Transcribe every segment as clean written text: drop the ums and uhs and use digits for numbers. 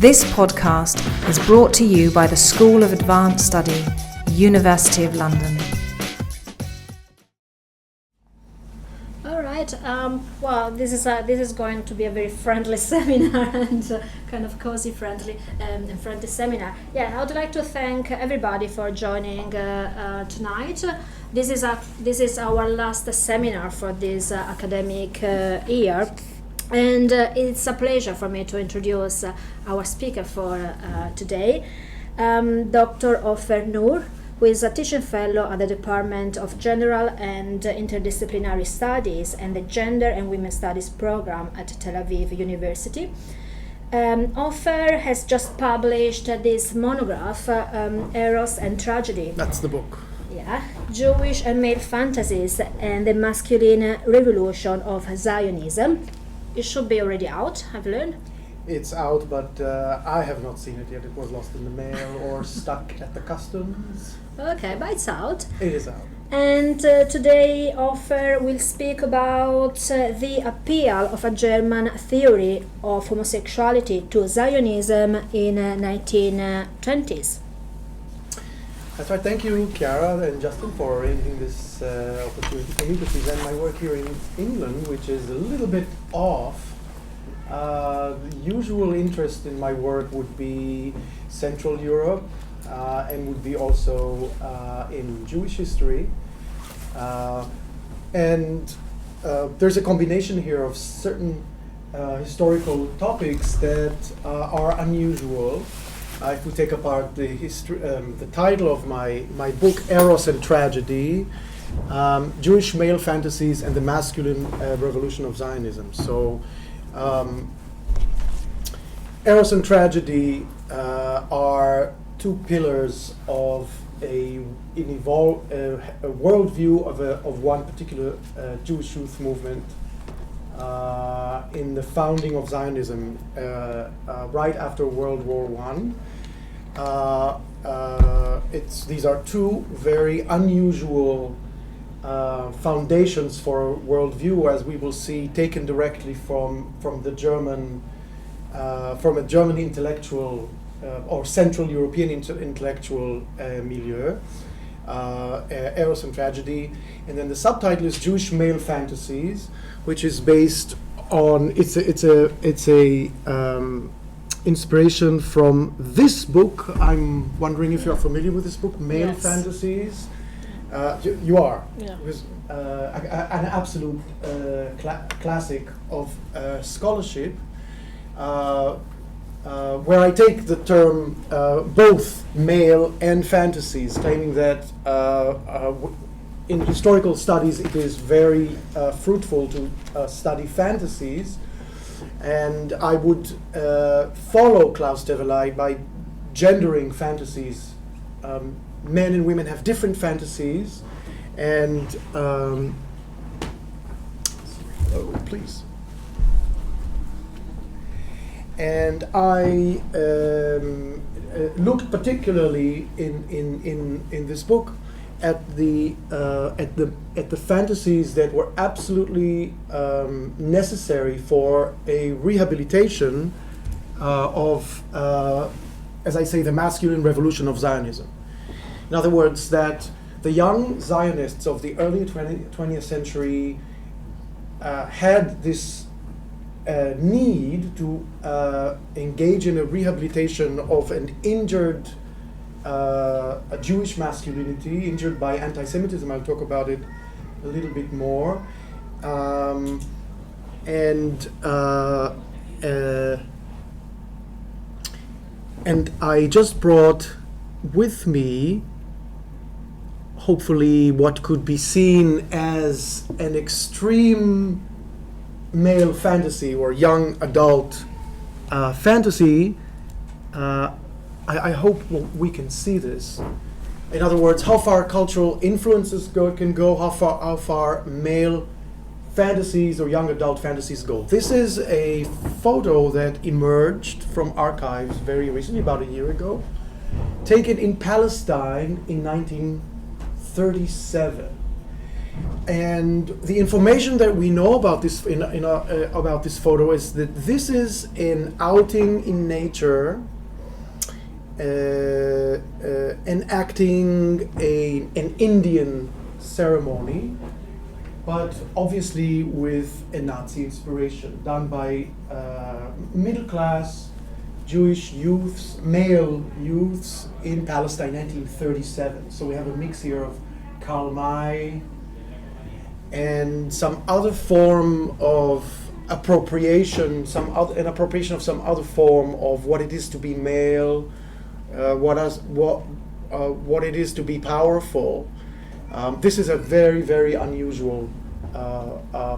This podcast is brought to you by the School of Advanced Study, University of London. Well, this is going to be a very friendly seminar and kind of cozy, friendly seminar. Yeah, I would like to thank everybody for joining tonight. This is our last seminar for this academic year, and it's a pleasure for me to introduce our speaker for today, Dr. Ofer Nur, who is a teaching fellow at the Department of General and Interdisciplinary Studies and the Gender and Women's Studies program at Tel Aviv University. Ofer has just published this monograph, Eros and Tragedy. That's the book. Yeah, Jewish and Male Fantasies and the Masculine Revolution of Zionism. It should be already out, I've learned. It's out, but I have not seen it yet. It was lost in the mail or stuck at the customs. Okay, but it's out. It is out. And today Ofer will speak about the appeal of a German theory of homosexuality to Zionism in 1920s. That's right. Thank you, Chiara and Justin, for arranging this opportunity for me to present my work here in England, which is a little bit off. The usual interest in my work would be Central Europe and would be also in Jewish history. And there's a combination here of certain historical topics that are unusual. If we take apart the history, the title of my book, Eros and Tragedy, Jewish Male Fantasies and the Masculine Revolution of Zionism. So, Eros and Tragedy are two pillars of a worldview of one particular Jewish youth movement in the founding of Zionism right after World War I. These are two very unusual foundations for worldview, as we will see, taken directly from a German intellectual or Central European intellectual milieu, Eros and Tragedy, and then the subtitle is Jewish Male Fantasies, which is based on it's a inspiration from this book. I'm wondering if you're familiar with this book, Male Yes. Fantasies. You are. Yeah. It was an absolute classic of scholarship, where I take the term both male and fantasies, claiming that in historical studies it is very fruitful to study fantasies, and I would follow Klaus Tevelay by gendering fantasies. Men and women have different fantasies, and please. And I looked particularly in this book at the fantasies that were absolutely necessary for a rehabilitation of, as I say, the masculine revolution of Zionism. In other words, that the young Zionists of the early 20th century had this need to engage in a rehabilitation of an injured a Jewish masculinity, injured by anti-Semitism. I'll talk about it a little bit more. And I just brought with me, hopefully, what could be seen as an extreme male fantasy or young adult fantasy. I hope we can see this. In other words, how far cultural influences can go, how far male fantasies or young adult fantasies go. This is a photo that emerged from archives very recently, about a year ago, taken in Palestine in 1937. And the information that we know about this about this photo is that this is an outing in nature, enacting an Indian ceremony, but obviously with a Nazi inspiration, done by middle-class Jewish youths, male youths in Palestine, 1937. So we have a mix here of Karl May and some other form of appropriation, an appropriation of some other form of what it is to be male, what it is to be powerful. This is a very, very unusual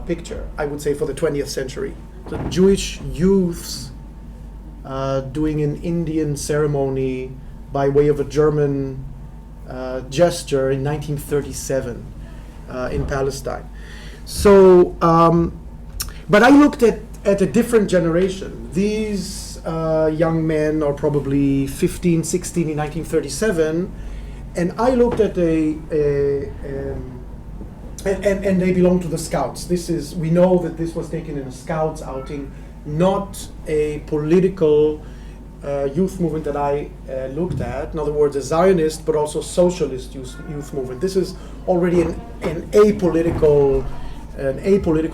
picture, I would say, for the 20th century. The Jewish youths doing an Indian ceremony by way of a German gesture in 1937 in Palestine. So, but I looked at a different generation. These young men are probably 15, 16 in 1937, and I looked at and they belong to the Scouts. We know that this was taken in a Scouts outing, not a political youth movement that I looked at. In other words, a Zionist, but also socialist youth movement. This is already an apolitical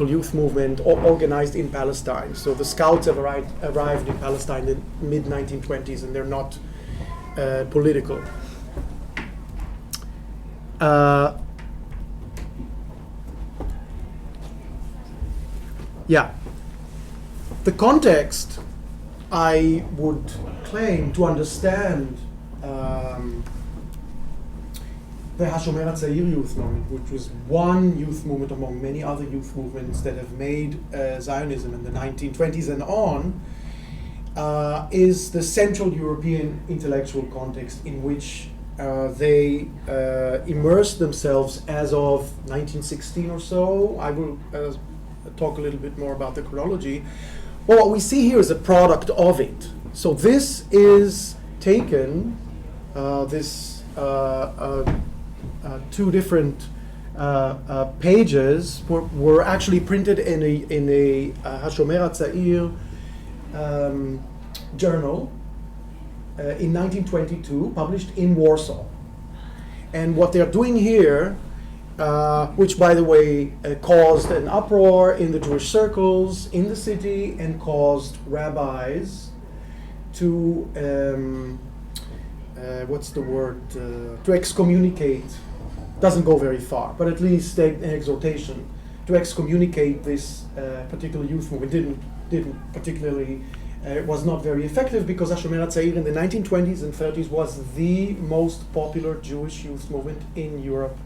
youth movement organized in Palestine. So the Scouts have arrived in Palestine in the mid-1920s, and they're not political. Yeah. The context, I would claim, to understand the Hashomer Hatzair youth movement, which was one youth movement among many other youth movements that have made Zionism in the 1920s and on, is the Central European intellectual context in which they immersed themselves as of 1916 or so. I will talk a little bit more about the chronology. Well, what we see here is a product of it. So this is taken, two different pages were actually printed in a Hashomer Hatzair journal in 1922, published in Warsaw. And what they're doing here, which, by the way, caused an uproar in the Jewish circles in the city and caused rabbis to, to excommunicate, doesn't go very far, but at least an exhortation to excommunicate this particular youth movement didn't particularly, was not very effective, because Hashomer Hatzair in the 1920s and 30s was the most popular Jewish youth movement in Europe.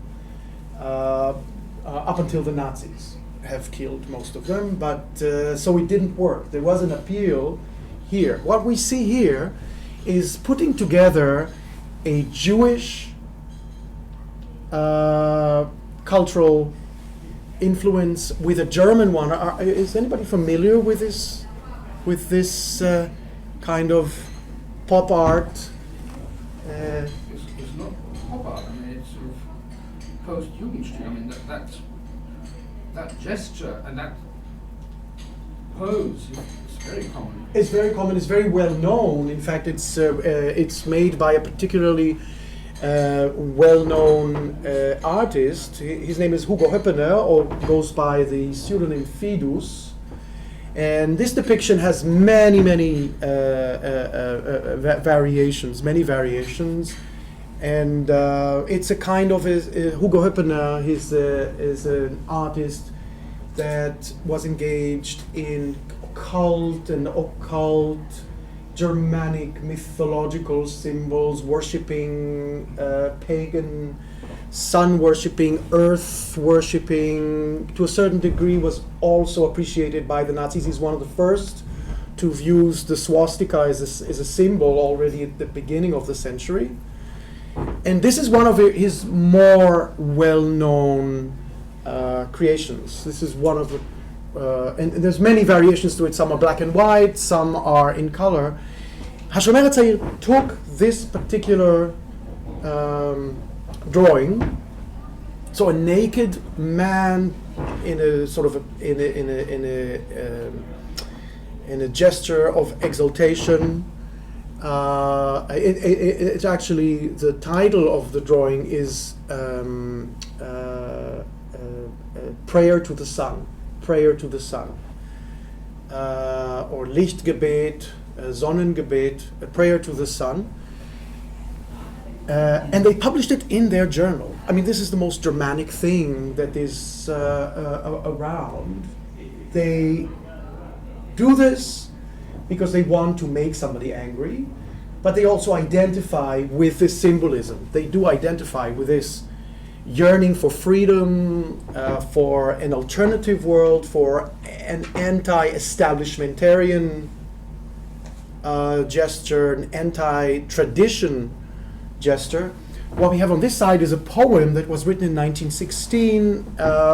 Up until the Nazis have killed most of them, but so it didn't work. There was an appeal here. What we see here is putting together a Jewish cultural influence with a German one. Is anybody familiar with this kind of pop art? It's not pop art. I mean, it's sort of post-Jugendstil. I mean, that gesture and that pose is very common. It's very common. It's very well known. In fact, it's made by a particularly well-known artist. His name is Hugo Höppener, or goes by the pseudonym Fidus. And this depiction has many variations. And it's a kind of Hugo Höppener is an artist that was engaged in occult Germanic mythological symbols, worshipping pagan, sun worshipping, earth worshipping. To a certain degree, was also appreciated by the Nazis. He's one of the first to use the swastika as a symbol already at the beginning of the century. And this is one of his more well-known creations. This is one of the, and there's many variations to it. Some are black and white, some are in color. Hashomer Hatzair took this particular drawing So a naked man in a sort of in a gesture of exaltation. It's actually, the title of the drawing is Prayer to the Sun, Prayer to the Sun, or Lichtgebet, Sonnengebet, a prayer to the sun. And they published it in their journal. I mean, this is the most dramatic thing that is around. They do this because they want to make somebody angry, but they also identify with this symbolism. They do identify with this yearning for freedom, for an alternative world, for an anti-establishmentarian gesture, an anti-tradition gesture. What we have on this side is a poem that was written in 1916,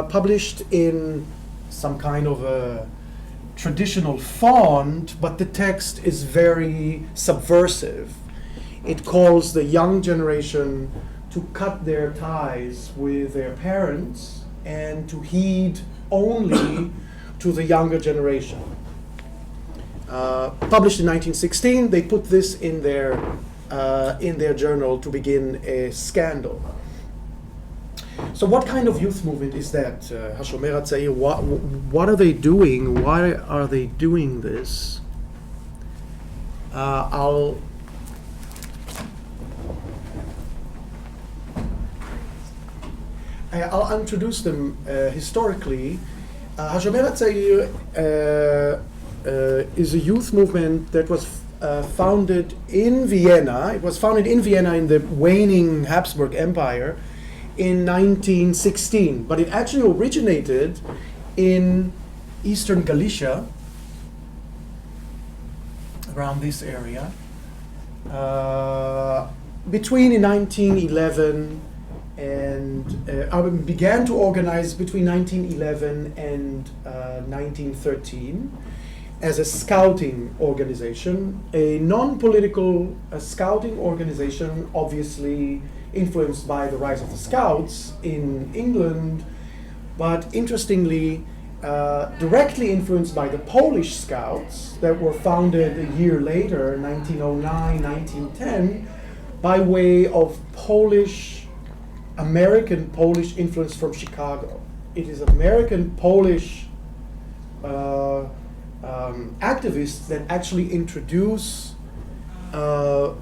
published in some kind of a traditional font, but the text is very subversive. It calls the young generation to cut their ties with their parents and to heed only to the younger generation. Published in 1916, they put this in their journal to begin a scandal. So what kind of youth movement is that, Hashomer Hatzair? What are they doing? Why are they doing this? I'll introduce them historically. Hashomer Hatzair is a youth movement that was founded in Vienna. It was founded in Vienna in the waning Habsburg Empire in 1916, but it actually originated in eastern Galicia, around this area, between 1911 and began to organize between 1911 and 1913 as a scouting organization, a non-political scouting organization, obviously influenced by the rise of the Scouts in England, but interestingly, directly influenced by the Polish Scouts that were founded a year later, 1909, 1910, by way of American Polish influence from Chicago. It is American Polish activists that actually introduce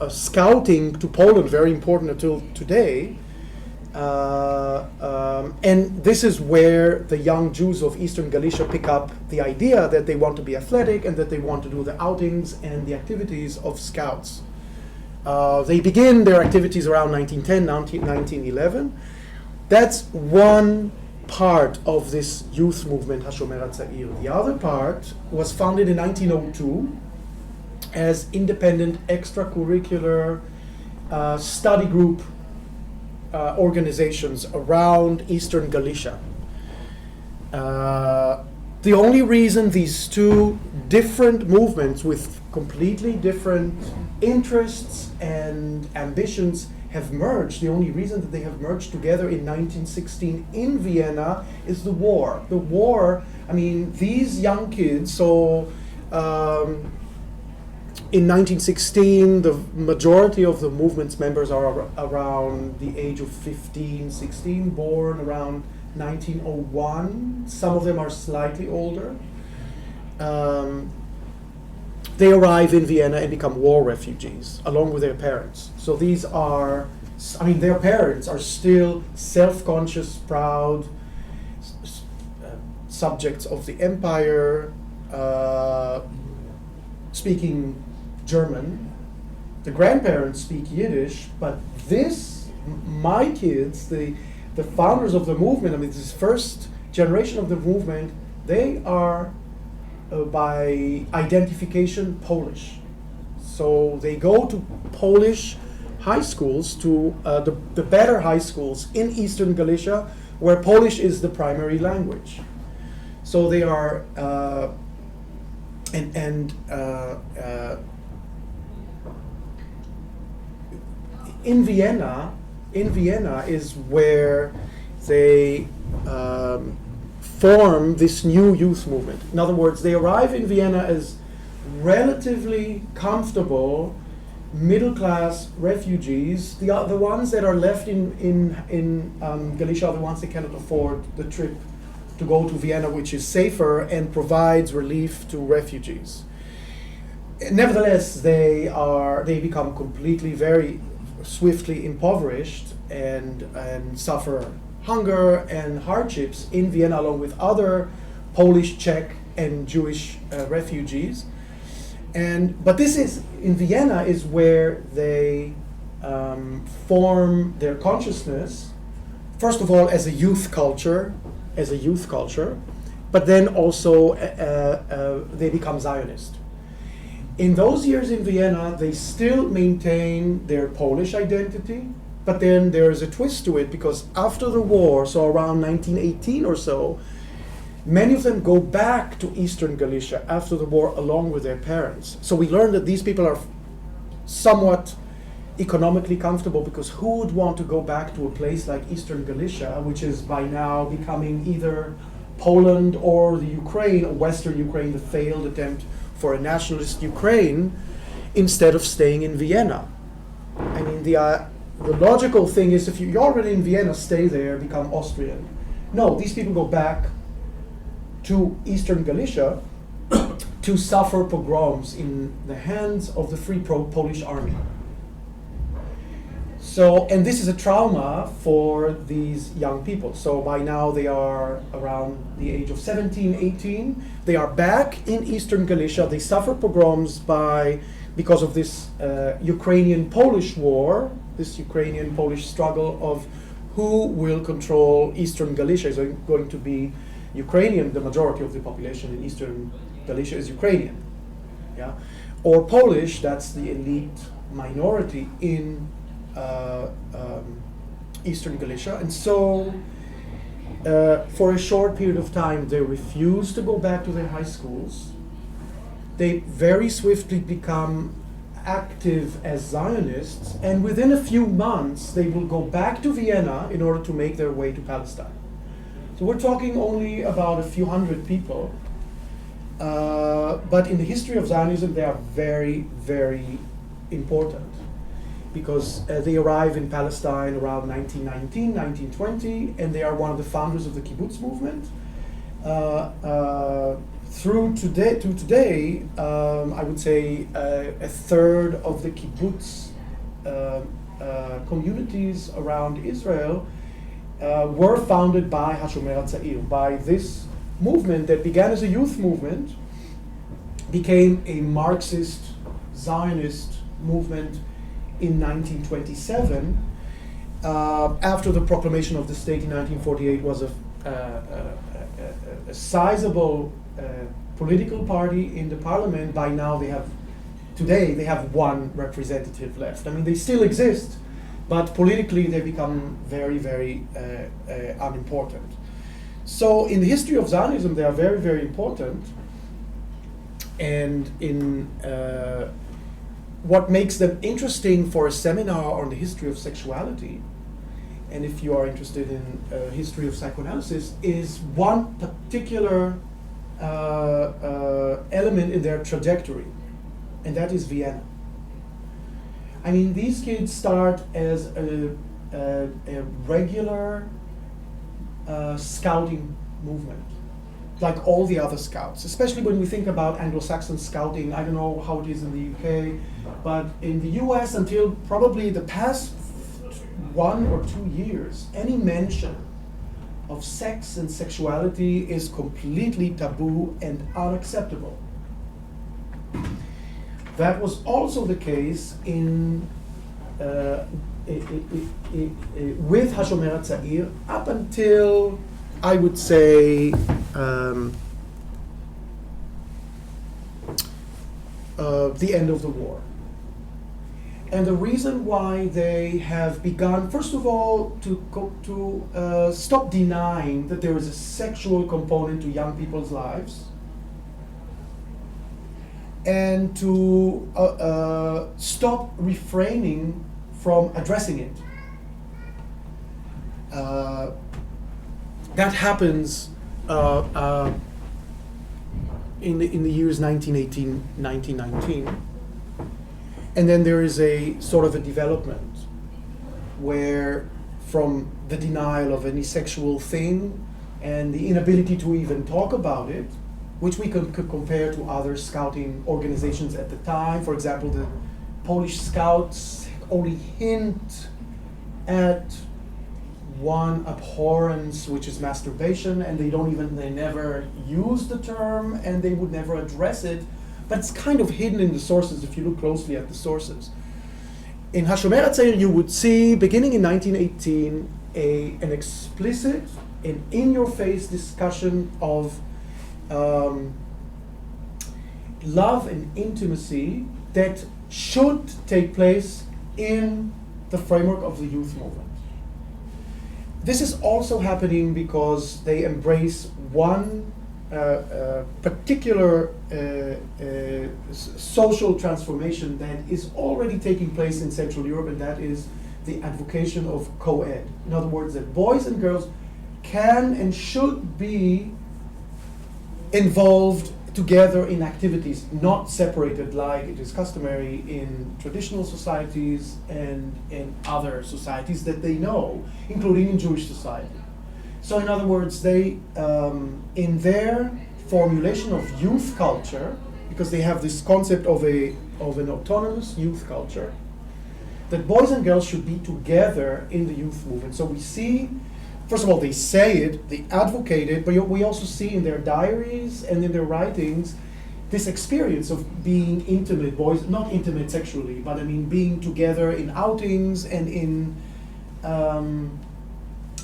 scouting to Poland, very important until today. And this is where the young Jews of Eastern Galicia pick up the idea that they want to be athletic and that they want to do the outings and the activities of scouts. They begin their activities around 1910, 1911. That's one part of this youth movement, Hashomer Hatzair. The other part was founded in 1902 as independent extracurricular study group organizations around Eastern Galicia. The only reason these two different movements with completely different interests and ambitions have merged, the only reason that they have merged together in 1916 in Vienna is the war. The war, I mean, these young kids, so in 1916, the majority of the movement's members are around the age of 15, 16, born around 1901. Some of them are slightly older. They arrive in Vienna and become war refugees, along with their parents. So these are, I mean, their parents are still self-conscious, proud subjects of the empire, speaking German. The grandparents speak Yiddish, but my kids, the founders of the movement, I mean, this first generation of the movement, they are by identification Polish. So they go to Polish high schools, to the better high schools in Eastern Galicia, where Polish is the primary language. So they are, in Vienna is where they form this new youth movement. In other words, they arrive in Vienna as relatively comfortable middle-class refugees. The ones that are left in Galicia are the ones that cannot afford the trip to go to Vienna, which is safer and provides relief to refugees. Nevertheless, they become completely, very swiftly impoverished and suffer hunger and hardships in Vienna, along with other Polish, Czech, and Jewish refugees. But this is in Vienna is where they form their consciousness, first of all as a youth culture, but then also they become Zionist. In those years in Vienna, they still maintain their Polish identity, but then there's a twist to it, because after the war, so around 1918 or so, many of them go back to Eastern Galicia after the war along with their parents. So we learn that these people are somewhat economically comfortable, because who would want to go back to a place like Eastern Galicia, which is by now becoming either Poland or the Ukraine, or Western Ukraine, the failed attempt for a nationalist Ukraine, instead of staying in Vienna. I mean, the logical thing is, if you're already in Vienna, stay there, become Austrian. No, these people go back to Eastern Galicia to suffer pogroms in the hands of the Free Polish Army. So, and this is a trauma for these young people. So by now they are around the age of 17, 18. They are back in Eastern Galicia. They suffer pogroms because of this Ukrainian-Polish war, this Ukrainian-Polish struggle of who will control Eastern Galicia. Is going to be Ukrainian. The majority of the population in Eastern Galicia is Ukrainian, yeah, or Polish. That's the elite minority in Eastern Galicia. And so for a short period of time they refuse to go back to their high schools. They very swiftly become active as Zionists, and within a few months they will go back to Vienna in order to make their way to Palestine. So we're talking only about a few hundred people, but in the history of Zionism they are very, very important, because they arrive in Palestine around 1919, 1920, and they are one of the founders of the kibbutz movement. Through today, I would say a third of the kibbutz communities around Israel were founded by Hashomer, by this movement that began as a youth movement, became a Marxist Zionist movement in 1927. After the proclamation of the state in 1948, was a sizable political party in the parliament. By now they have one representative left. I mean, they still exist, but politically they become very, very unimportant. So in the history of Zionism they are very, very important, and in what makes them interesting for a seminar on the history of sexuality, and if you are interested in history of psychoanalysis, is one particular element in their trajectory, and that is Vienna. I mean, these kids start as a regular scouting movement, like all the other scouts, especially when we think about Anglo-Saxon scouting. I don't know how it is in the UK, but in the US, until probably the past 1 or 2 years, any mention of sex and sexuality is completely taboo and unacceptable. That was also the case with Hashomer up until, I would say, the end of the war. And the reason why they have begun, first of all, to stop denying that there is a sexual component to young people's lives, and to stop refraining from addressing it. that happens in the years 1918, 1919. And then there is a sort of a development where from the denial of any sexual thing and the inability to even talk about it, which we could compare to other scouting organizations at the time. For example, the Polish Scouts only hint at one abhorrence, which is masturbation, and they never use the term, and they would never address it, but it's kind of hidden in the sources if you look closely at the sources. In Hashomer Hatzair, you would see, beginning in 1918, an explicit and in-your-face discussion of love and intimacy that should take place in the framework of the youth movement. This is also happening because they embrace one particular social transformation that is already taking place in Central Europe, and that is the advocation of co-ed. In other words, that boys and girls can and should be involved together in activities, not separated like it is customary in traditional societies and in other societies that they know, including in Jewish society. So in other words, they, in their formulation of youth culture, because they have this concept of an autonomous youth culture, that boys and girls should be together in the youth movement. So we see, first of all, they say it, they advocate it, but we also see in their diaries and in their writings this experience of being intimate, boys, not intimate sexually, but I mean being together in outings and in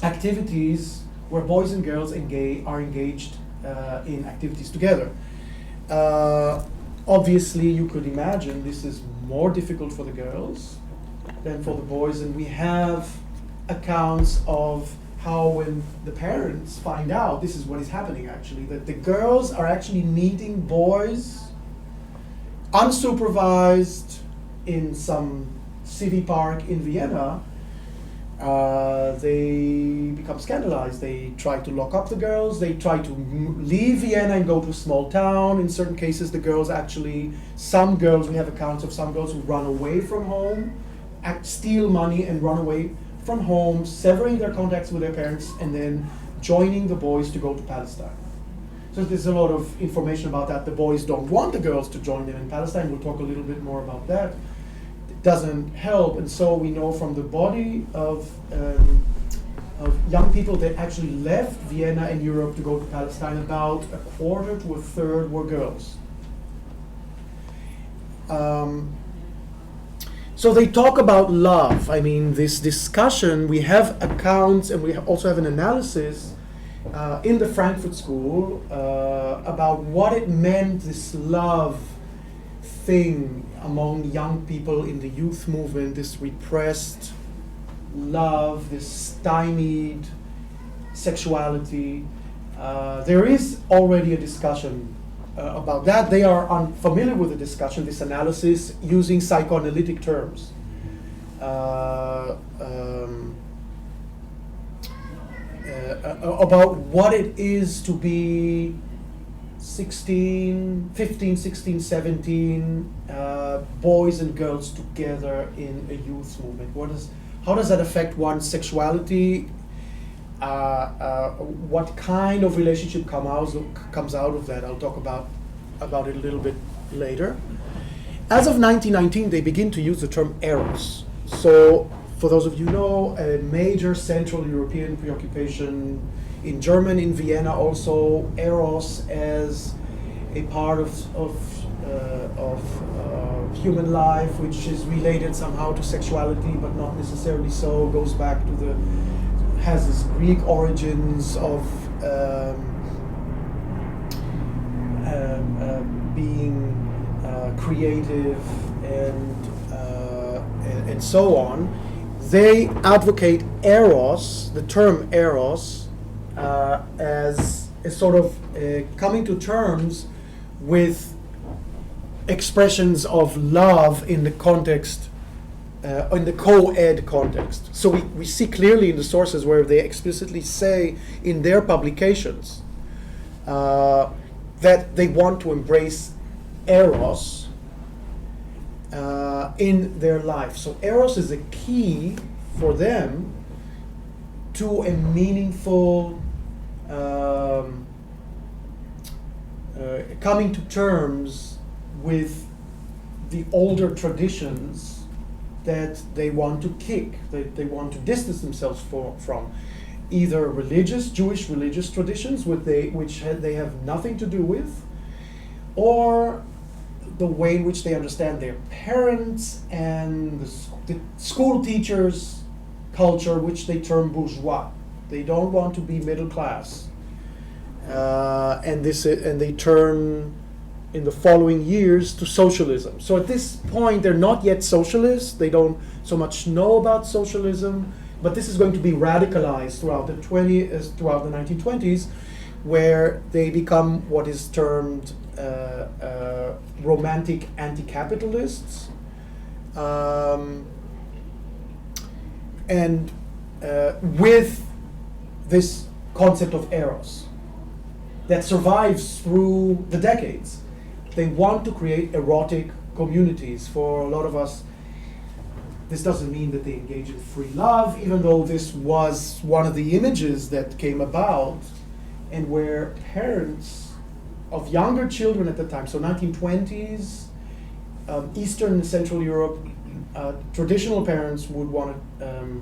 activities where boys and girls are engaged in activities together. Obviously, you could imagine this is more difficult for the girls than for the boys, and we have accounts of how when the parents find out this is what is happening actually, that the girls are actually meeting boys unsupervised in some city park in Vienna, they become scandalized. They try to lock up the girls, they try to leave Vienna and go to a small town. In certain cases the girls actually, some girls, we have accounts of some girls who run away from home, steal money and run away from home, severing their contacts with their parents, and then joining the boys to go to Palestine. So there's a lot of information about that. The boys don't want the girls to join them in Palestine. We'll talk a little bit more about that. It doesn't help, and so we know from the body of young people that actually left Vienna and Europe to go to Palestine, about a quarter to a third were girls. So they talk about love. I mean, this discussion, we have accounts and we also have an analysis in the Frankfurt School about what it meant, this love thing among young people in the youth movement, this repressed love, this stymied sexuality. There is already a discussion about that. They are unfamiliar with the discussion, this analysis, using psychoanalytic terms. About what it is to be 15, 16, 17 boys and girls together in a youth movement. How does that affect one's sexuality? What kind of relationship comes out of that? I'll talk about it a little bit later. As of 1919, they begin to use the term eros. So, for those of you who know, a major Central European preoccupation in Germany, in Vienna, also eros as a part of human life, which is related somehow to sexuality, but not necessarily so. Goes back to has its Greek origins of being creative and so on. They advocate eros, the term eros, as a sort of coming to terms with expressions of love in the context in the co-ed context. So we see clearly in the sources where they explicitly say in their publications that they want to embrace eros in their life. So eros is a key for them to a meaningful coming to terms with the older traditions that they want to kick, that they want to distance themselves from, either religious, Jewish religious traditions, which they have nothing to do with, or the way in which they understand their parents and the school teachers' culture, which they term bourgeois. They don't want to be middle class, and they turn in the following years to socialism. So at this point, they're not yet socialists. They don't so much know about socialism, but this is going to be radicalized throughout the 1920s, where they become what is termed romantic anti-capitalists, and with this concept of eros that survives through the decades. They want to create erotic communities. For a lot of us, this doesn't mean that they engage in free love, even though this was one of the images that came about, and where parents of younger children at the time, so 1920s, Eastern and Central Europe, traditional parents would want to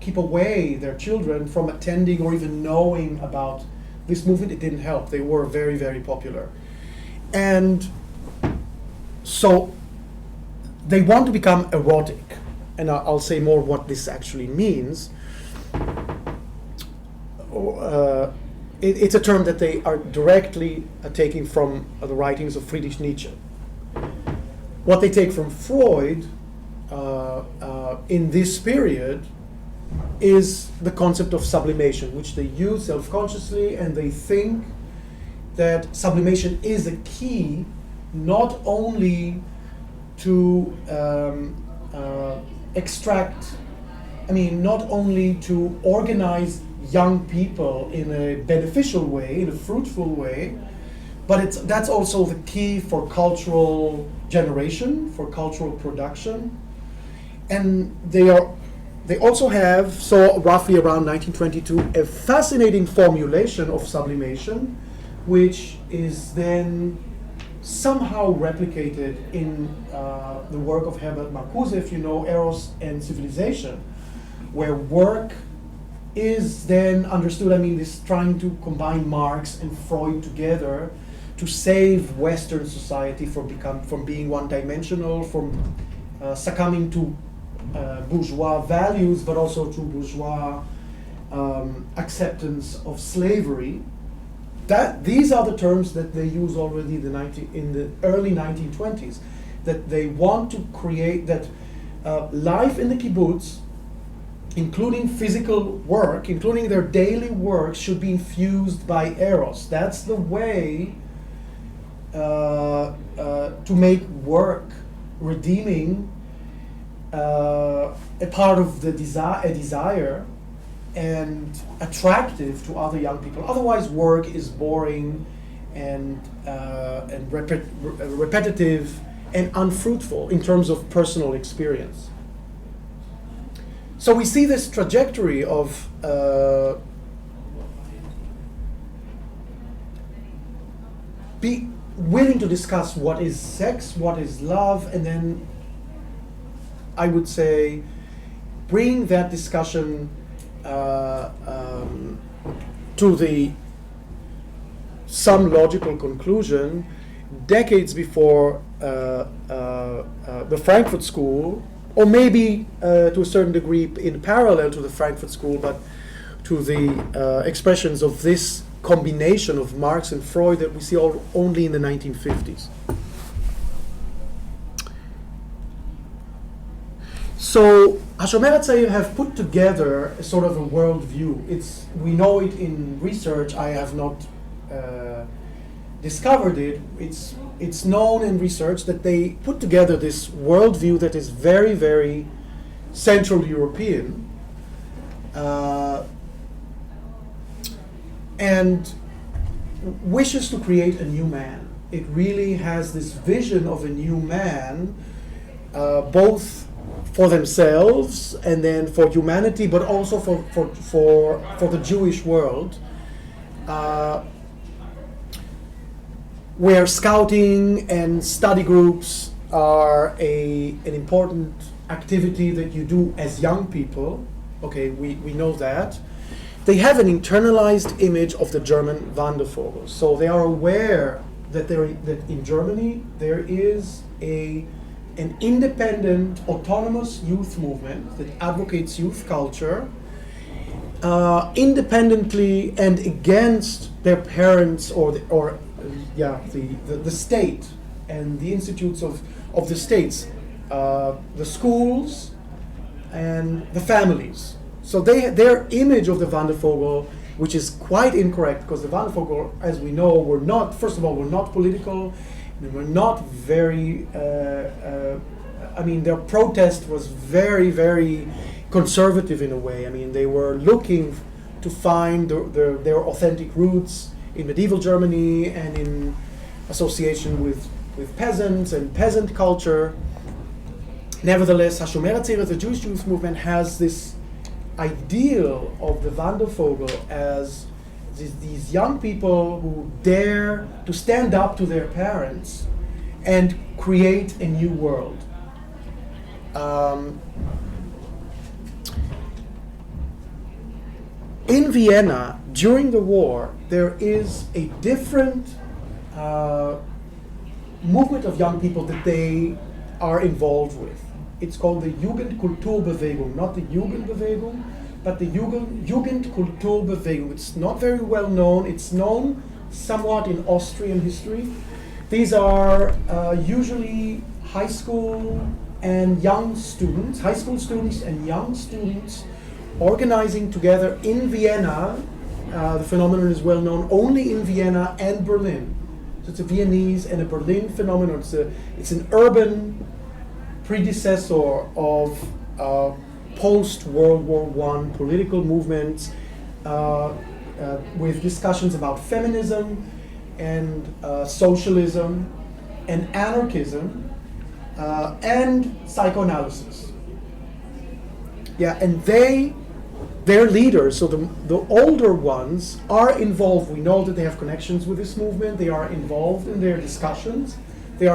keep away their children from attending or even knowing about this movement. It didn't help. They were very, very popular. And so they want to become erotic. And I'll say more what this actually means. It's a term that they are directly taking from the writings of Friedrich Nietzsche. What they take from Freud in this period is the concept of sublimation, which they use self-consciously, and they think that sublimation is a key not only to not only to organize young people in a beneficial way, in a fruitful way, but that's also the key for cultural generation, for cultural production. And they also have, so roughly around 1922, a fascinating formulation of sublimation, which is then somehow replicated in the work of Herbert Marcuse, if you know Eros and Civilization, where work is then understood, this trying to combine Marx and Freud together to save Western society from being one-dimensional, from succumbing to bourgeois values, but also to bourgeois acceptance of slavery. These are the terms that they use already in the early 1920s, that they want to create that life in the kibbutz, including physical work, including their daily work, should be infused by eros. That's the way to make work redeeming, a part of the desire and attractive to other young people. Otherwise, work is boring and repetitive and unfruitful in terms of personal experience. So we see this trajectory of be willing to discuss what is sex, what is love, and then I would say bring that discussion to some logical conclusion decades before the Frankfurt School, or maybe to a certain degree in parallel to the Frankfurt School, but to the expressions of this combination of Marx and Freud that we see only in the 1950s. So Hashomer Hatzair have put together a sort of a worldview. We know it in research. I have not discovered it, it's known in research that they put together this worldview that is very, very Central European, and wishes to create a new man. It really has this vision of a new man, both for themselves and then for humanity, but also for the Jewish world, where scouting and study groups are an important activity that you do as young people. Okay, we know that. They have an internalized image of the German Wandervogel. So they are aware that in Germany there is an independent, autonomous youth movement that advocates youth culture, independently and against their parents or the state and the institutes of the states, the schools and the families. So their image of the Wandervogel, which is quite incorrect, because the Wandervogel, as we know, were not political, and were not very, their protest was very, very conservative in a way. I mean, they were looking to find their authentic roots in medieval Germany and in association with peasants and peasant culture. Nevertheless, Hashomer, the Jewish youth movement, has this ideal of the Wandervogel as these young people who dare to stand up to their parents and create a new world. In Vienna, during the war, there is a different movement of young people that they are involved with. It's called the Jugendkulturbewegung, not the Jugendbewegung, but the Jugendkulturbewegung. It's not very well known. It's known somewhat in Austrian history. These are usually high school students and young students organizing together in Vienna. The phenomenon is well known only in Vienna and Berlin. So it's a Viennese and a Berlin phenomenon. It's an urban predecessor of post-World War I political movements with discussions about feminism and socialism and anarchism and psychoanalysis. Yeah, and their leaders, so the older ones, are involved. We know that they have connections with this movement. They are involved in their discussions. So they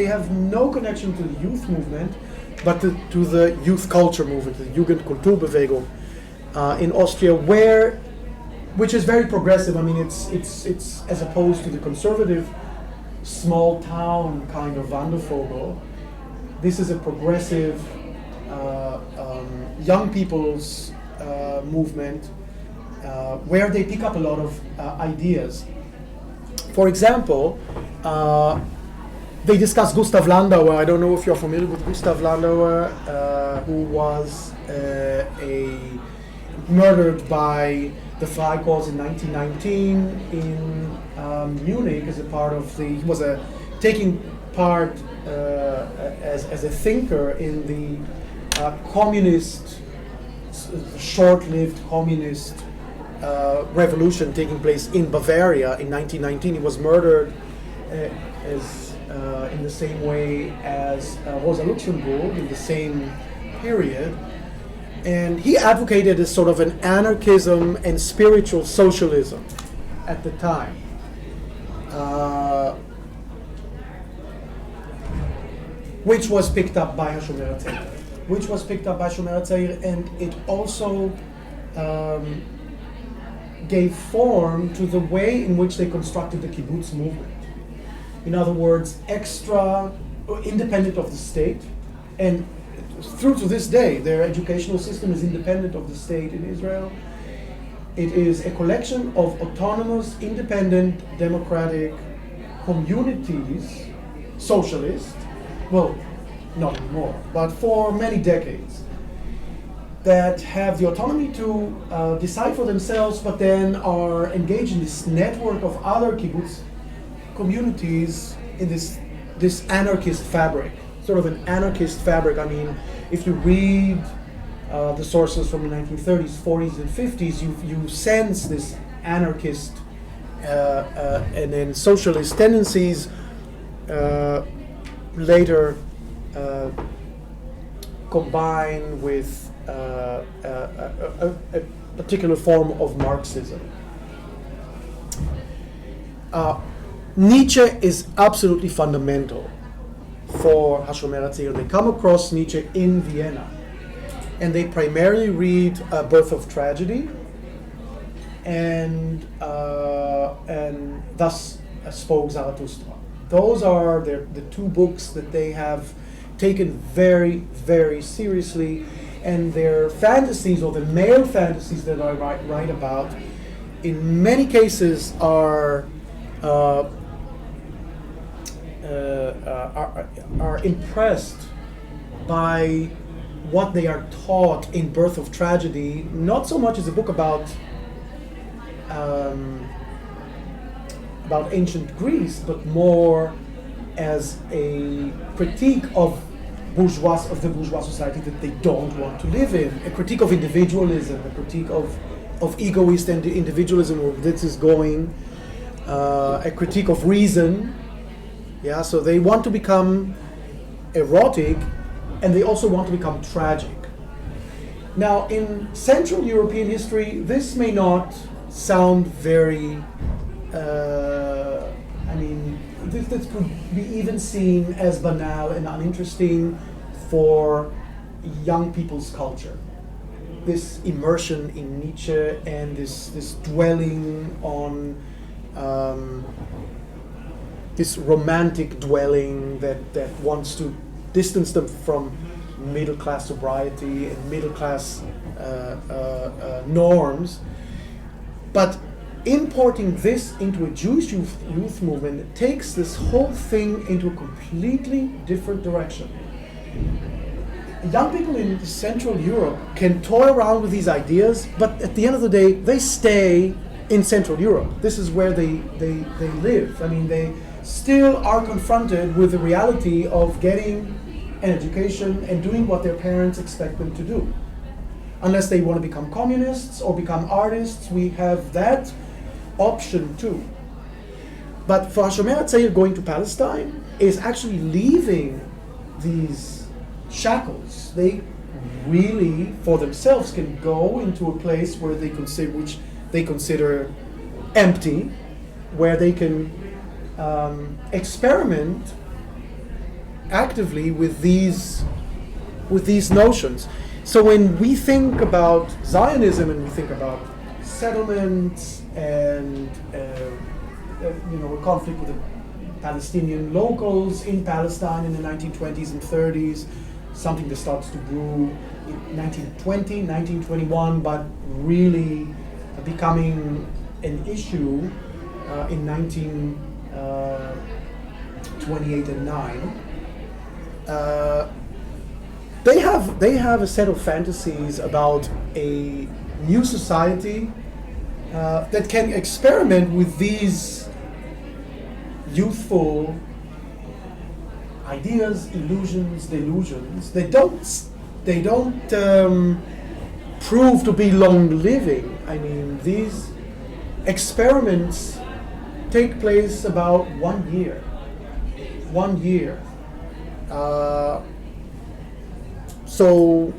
have no connection to the youth movement, but to the youth culture movement, the Jugendkulturbewegung in Austria, which is very progressive. I mean, it's as opposed to the conservative small town kind of Wandervogel. This is a progressive young people's movement where they pick up a lot of ideas. For example, they discuss Gustav Landauer. I don't know if you're familiar with Gustav Landauer, who was murdered by the Freikorps in 1919 in Munich as a part of he was taking part as a thinker in the short-lived communist revolution taking place in Bavaria in 1919. He was murdered in the same way as Rosa Luxemburg in the same period. And he advocated a sort of an anarchism and spiritual socialism at the time. Which was picked up by Hashomer and it also gave form to the way in which they constructed the kibbutz movement. In other words, independent of the state, and through to this day, their educational system is independent of the state in Israel. It is a collection of autonomous, independent, democratic communities, socialist, well, not anymore, but for many decades, that have the autonomy to decide for themselves, but then are engaged in this network of other kibbutz communities in this anarchist fabric, sort of an anarchist fabric. I mean, if you read the sources from the 1930s, 40s, and 50s, you sense this anarchist and then socialist tendencies later combine with a particular form of Marxism. Nietzsche is absolutely fundamental for Hashomer Hatzair. They come across Nietzsche in Vienna, and they primarily read Birth of Tragedy, and thus spoke Zarathustra. Those are the two books that they have taken very, very seriously, and their fantasies, or the male fantasies that I write about, in many cases are impressed by what they are taught in Birth of Tragedy, not so much as a book about ancient Greece, but more as a critique of the bourgeois society that they don't want to live in, a critique of individualism, a critique of egoist and individualism, where this is going, a critique of reason. Yeah, so they want to become erotic, and they also want to become tragic. Now, in Central European history, this may not sound very, this could be even seen as banal and uninteresting for young people's culture. This immersion in Nietzsche and this dwelling on this romantic dwelling that wants to distance them from middle-class sobriety and middle-class norms. But importing this into a Jewish youth movement takes this whole thing into a completely different direction. Young people in Central Europe can toy around with these ideas, but at the end of the day, they stay in Central Europe. This is where they live. I mean, they still are confronted with the reality of getting an education and doing what their parents expect them to do. Unless they want to become communists or become artists, we have that option too. But for Hashomer Hatzair, going to Palestine is actually leaving these shackles. They really, for themselves, can go into a place where which they consider empty, where they can experiment actively with these notions. So when we think about Zionism and we think about settlements and a conflict with the Palestinian locals in Palestine in the 1920s and 30s, something that starts to brew in 1920, 1921, but really becoming an issue in 1928 and 9. They have a set of fantasies about a new society that can experiment with these youthful ideas, illusions, delusions. They don't prove to be long-living. I mean, these experiments take place about 1 year. 1 year. So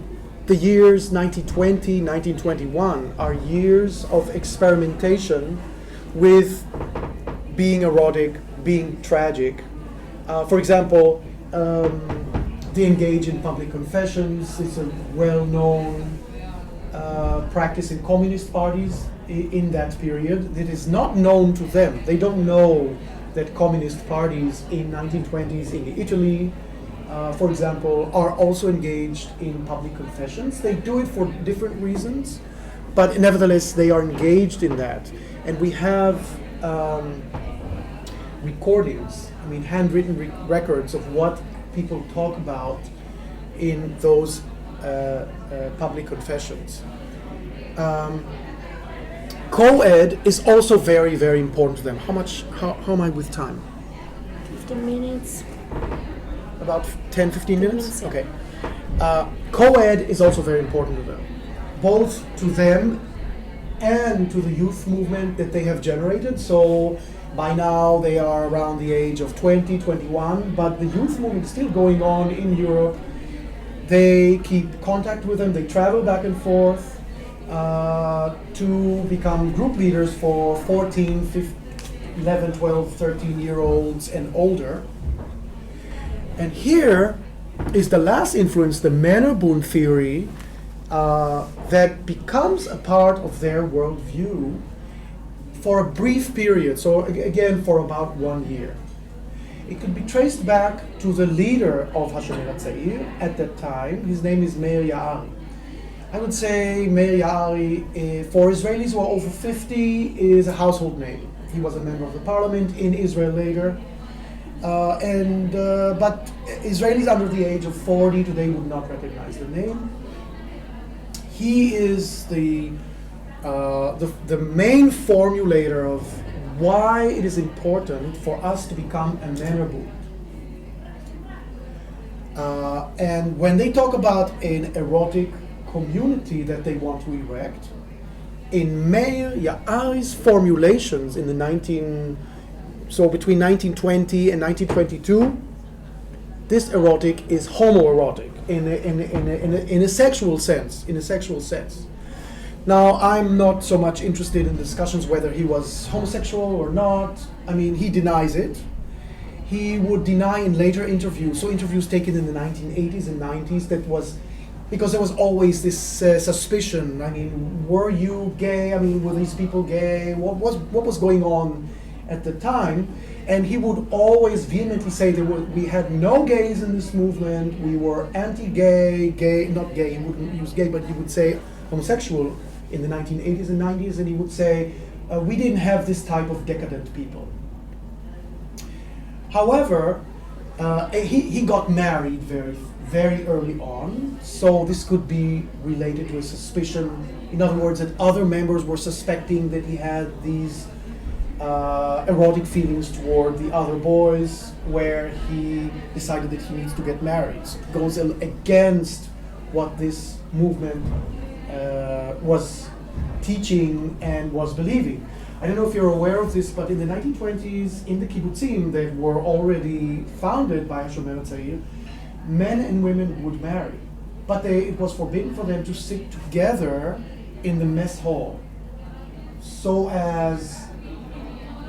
the years 1920, 1921 are years of experimentation with being erotic, being tragic. For example, they engage in public confessions. It's a well-known practice in communist parties in that period. It is not known to them. They don't know that communist parties in 1920s in Italy, for example, are also engaged in public confessions. They do it for different reasons, but nevertheless they are engaged in that. And we have recordings, handwritten records of what people talk about in those public confessions. Co-ed is also very, very important to them. How am I with time? 15 minutes. About 10, 15 minutes? yeah. Okay. Co-ed is also very important to them, both to them and to the youth movement that they have generated. So by now they are around the age of 20, 21, but the youth movement is still going on in Europe. They keep contact with them, they travel back and forth to become group leaders for 14, 15, 11, 12, 13-year-olds and older. And here is the last influence, the Mannerbund theory, that becomes a part of their worldview for a brief period, so again for about 1 year. It could be traced back to the leader of Hashomer Hatzair at that time. His name is Mel Yan. I would say Mel Yan, for Israelis who are over 50, is a household name. He was a member of the parliament in Israel later. But Israelis under the age of 40 today would not recognize the name. He is the main formulator of why it is important for us to become a Mannerbund. And when they talk about an erotic community that they want to erect, in Meir Yaari's formulations in the between 1920 and 1922, this erotic is homoerotic in a sexual sense. Now, I'm not so much interested in discussions whether he was homosexual or not. I mean, he denies it. He would deny in later interviews, so interviews taken in the 1980s and 90s, that was because there was always this suspicion. I mean, were you gay? I mean, were these people gay? What was going on at the time? And he would always vehemently say we had no gays in this movement. We were anti-gay, not gay. He wouldn't use gay, but he would say homosexual in the 1980s and 90s, and he would say we didn't have this type of decadent people. However, he got married very, very early on, so this could be related to a suspicion. In other words, that other members were suspecting that he had these erotic feelings toward the other boys, where he decided that he needs to get married. So it goes against what this movement was teaching and was believing. I don't know if you're aware of this, but in the 1920s, in the kibbutzim that were already founded by Hashomer Hatzair, men and women would marry, but it was forbidden for them to sit together in the mess hall, so as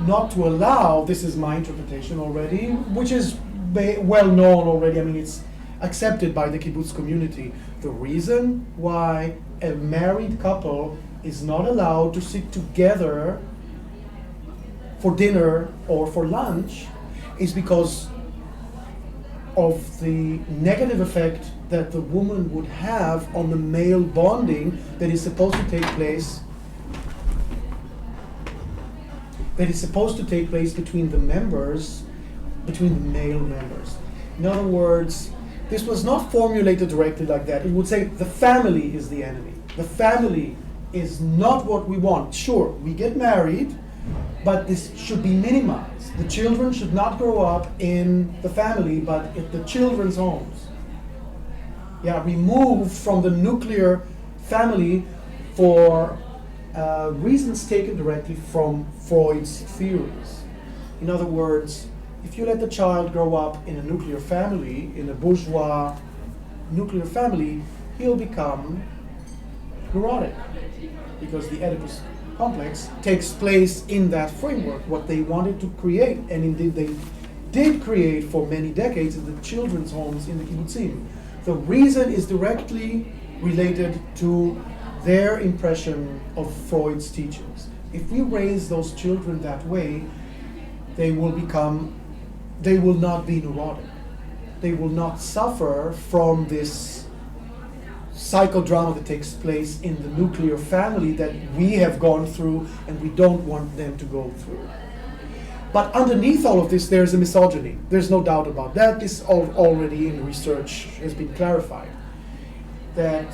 not to allow, this is my interpretation already, which is well known already, I mean it's accepted by the kibbutz community. The reason why a married couple is not allowed to sit together for dinner or for lunch is because of the negative effect that the woman would have on the male bonding that is supposed to take place between the members, between the male members. In other words, this was not formulated directly like that. It would say the family is the enemy. The family is not what we want. Sure, we get married, but this should be minimized. The children should not grow up in the family, but at the children's homes. Removed from the nuclear family for reasons taken directly from Freud's theories. In other words, if you let the child grow up in a nuclear family, in a bourgeois nuclear family, he'll become neurotic, because the Oedipus complex takes place in that framework, what they wanted to create, and indeed they did create for many decades in the children's homes in the kibbutzim. The reason is directly related to their impression of Freud's teachings. If we raise those children that way, they will not be neurotic. They will not suffer from this psychodrama that takes place in the nuclear family that we have gone through and we don't want them to go through. But underneath all of this, there's a misogyny. There's no doubt about that. This already in research has been clarified. that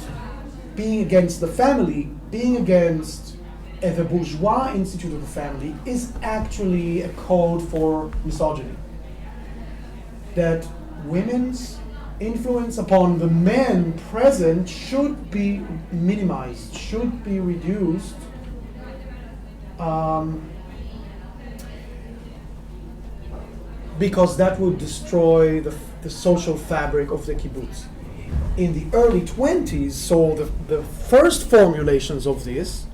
being against the family, being against the bourgeois institute of the family, is actually a code for misogyny. That women's influence upon the men present should be minimized, should be reduced, because that would destroy the social fabric of the kibbutz. In the early 20s, so the first formulations of this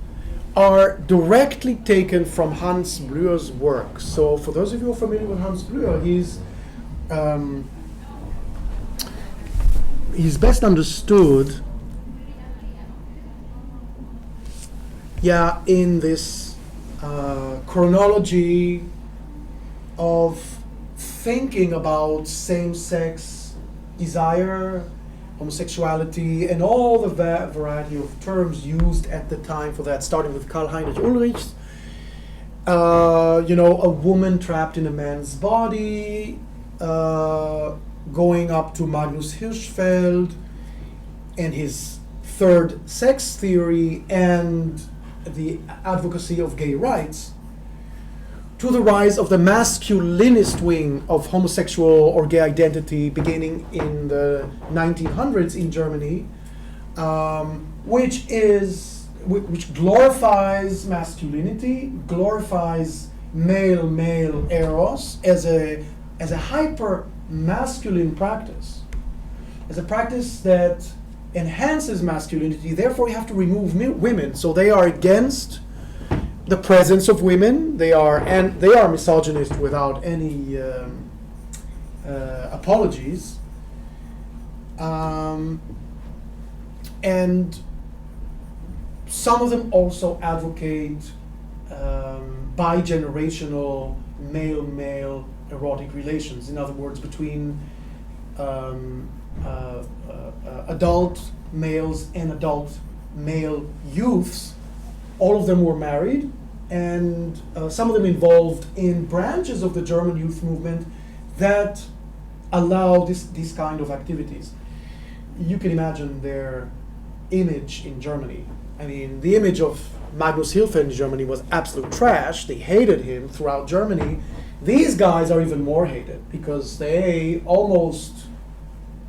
are directly taken from Hans Blüher's work. So for those of you who are familiar with Hans Blüher, he's best understood in this chronology of thinking about same-sex desire, homosexuality, and all the variety of terms used at the time for that, starting with Karl-Heinrich Ulrichs. A woman trapped in a man's body, going up to Magnus Hirschfeld and his third sex theory and the advocacy of gay rights, to the rise of the masculinist wing of homosexual or gay identity beginning in the 1900s in Germany, which glorifies masculinity, glorifies male eros as a hyper masculine practice, as a practice that enhances masculinity. Therefore, you have to remove women. So they are against the presence of women. They are misogynist without any apologies, and some of them also advocate bi-generational male-male erotic relations. In other words, between adult males and adult male youths. All of them were married, and some of them involved in branches of the German youth movement that allow these kind of activities. You can imagine their image in Germany. I mean, the image of Magnus Hirschfeld in Germany was absolute trash. They hated him throughout Germany. These guys are even more hated because they almost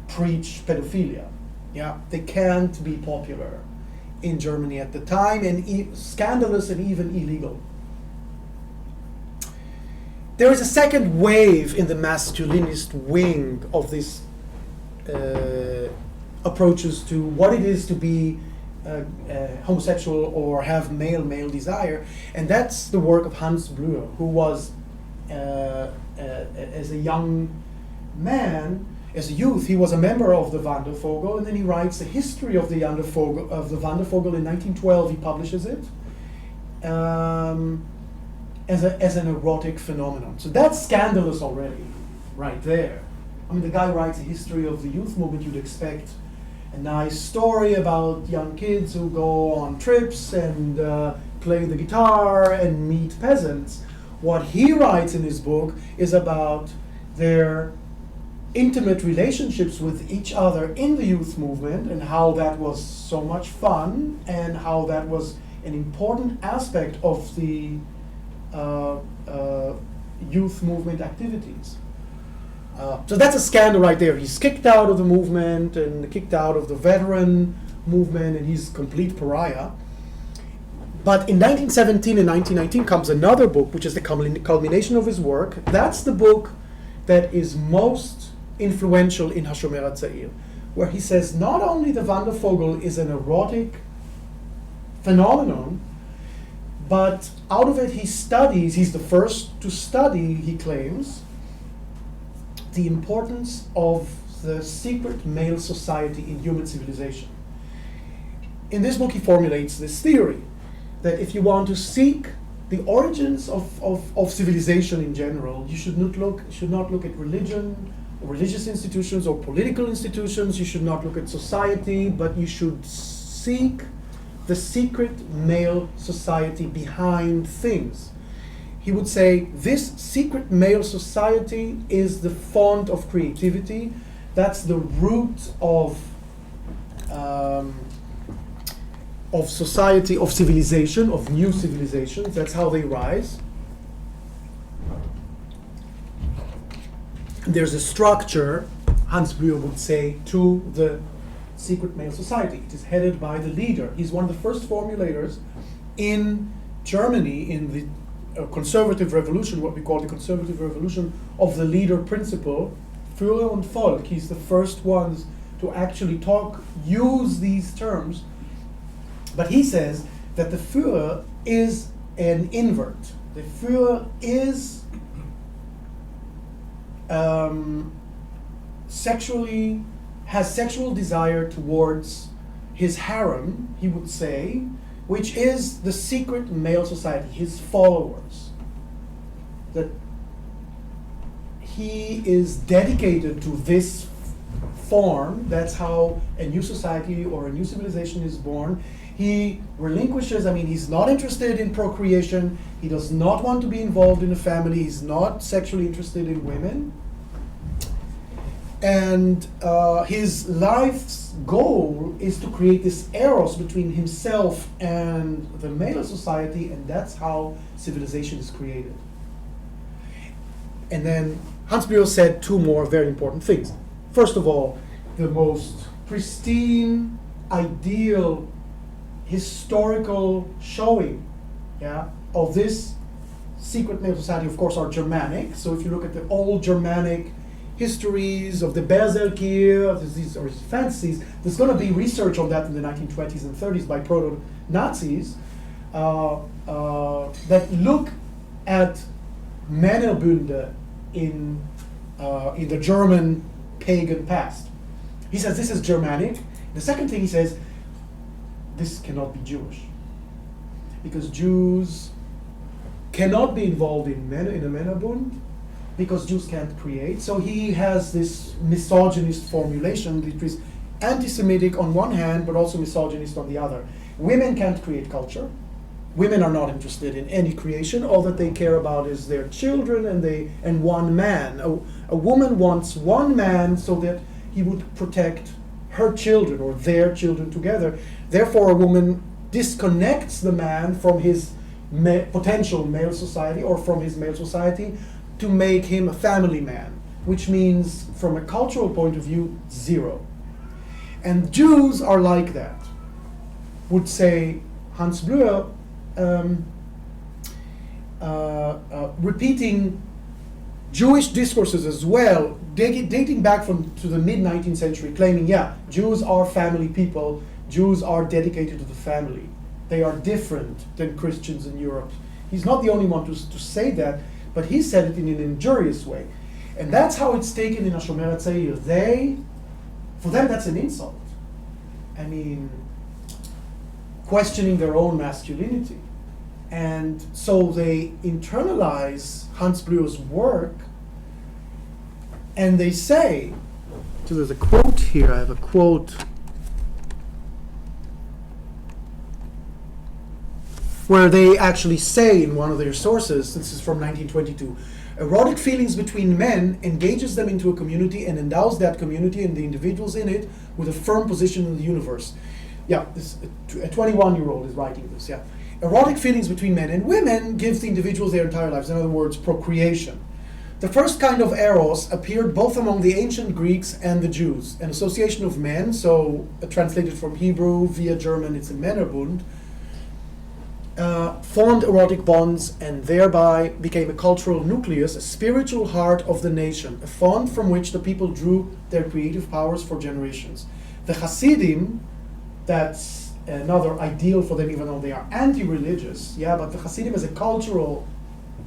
preach pedophilia. Yeah, they can't be popular in Germany at the time, and scandalous and even illegal. There is a second wave in the masculinist wing of these approaches to what it is to be homosexual or have male desire, and that's the work of Hans Blüher, who was, as a young man, as a youth, he was a member of the Wandervogel, and then he writes a history of the Wandervogel in 1912. He publishes it as an erotic phenomenon. So that's scandalous already, right there. I mean, the guy writes a history of the youth movement. You'd expect a nice story about young kids who go on trips and play the guitar and meet peasants. What he writes in his book is about their intimate relationships with each other in the youth movement, and how that was so much fun, and how that was an important aspect of the youth movement activities. So that's a scandal right there. He's kicked out of the movement and kicked out of the veteran movement, and he's a complete pariah. But in 1917 and 1919 comes another book, which is the culmination of his work. That's the book that is most influential in Hashomer Hatzair, where he says not only the Wandervogel is an erotic phenomenon, but out of it he's the first to study, he claims, the importance of the secret male society in human civilization. In this book he formulates this theory, that if you want to seek the origins of civilization in general, you should not look at religion, religious institutions or political institutions. You should not look at society, but you should seek the secret male society behind things. He would say this secret male society is the font of creativity. That's the root of of society, of civilization, of new civilizations. That's how they rise. There's a structure, Hans Blüher would say, to the secret male society. It is headed by the leader. He's one of the first formulators in Germany in the conservative revolution, what we call the conservative revolution of the leader principle, Führer und Volk. He's the first ones to actually use these terms. But he says that the Führer is an invert. The Führer is has sexual desire towards his harem, he would say, which is the secret male society, his followers. That he is dedicated to this form. That's how a new society or a new civilization is born. He relinquishes, he's not interested in procreation. He does not want to be involved in a family. He's not sexually interested in women. And his life's goal is to create this eros between himself and the male society, and that's how civilization is created. And then Hans Blüher said two more very important things. First of all, the most pristine, ideal, historical showing of this secret male society, of course, are Germanic. So if you look at the old Germanic histories of the Berserkir, these fantasies, there's going to be research on that in the 1920s and 30s by proto-Nazis that look at Mannerbund in the German pagan past. He says this is Germanic. The second thing he says, this cannot be Jewish, because Jews cannot be involved in a Mannerbund, because Jews can't create. So he has this misogynist formulation that is anti-Semitic on one hand, but also misogynist on the other. Women can't create culture. Women are not interested in any creation. All that they care about is their children and one man. A woman wants one man so that he would protect her children or their children together. Therefore, a woman disconnects the man from his potential male society or from his male society to make him a family man, which means, from a cultural point of view, zero. And Jews are like that, would say Hans Blüher, repeating Jewish discourses as well, dating back to the mid-19th century, claiming, Jews are family people, Jews are dedicated to the family. They are different than Christians in Europe. He's not the only one to say that, but he said it in an injurious way. And that's how it's taken in Hashomer Hatzair. For them, that's an insult. Questioning their own masculinity. And so they internalize Hans Blüher's work, and they say, so there's a quote here, I have a quote, where they actually say in one of their sources, this is from 1922, erotic feelings between men engages them into a community and endows that community and the individuals in it with a firm position in the universe. A 21-year-old is writing this, Erotic feelings between men and women gives the individuals their entire lives, in other words, procreation. The first kind of eros appeared both among the ancient Greeks and the Jews. An association of men, so translated from Hebrew via German, it's a Mannerbund, formed erotic bonds and thereby became a cultural nucleus, a spiritual heart of the nation, a font from which the people drew their creative powers for generations. The Hasidim, that's another ideal for them, even though they are anti-religious, but the Hasidim is a cultural,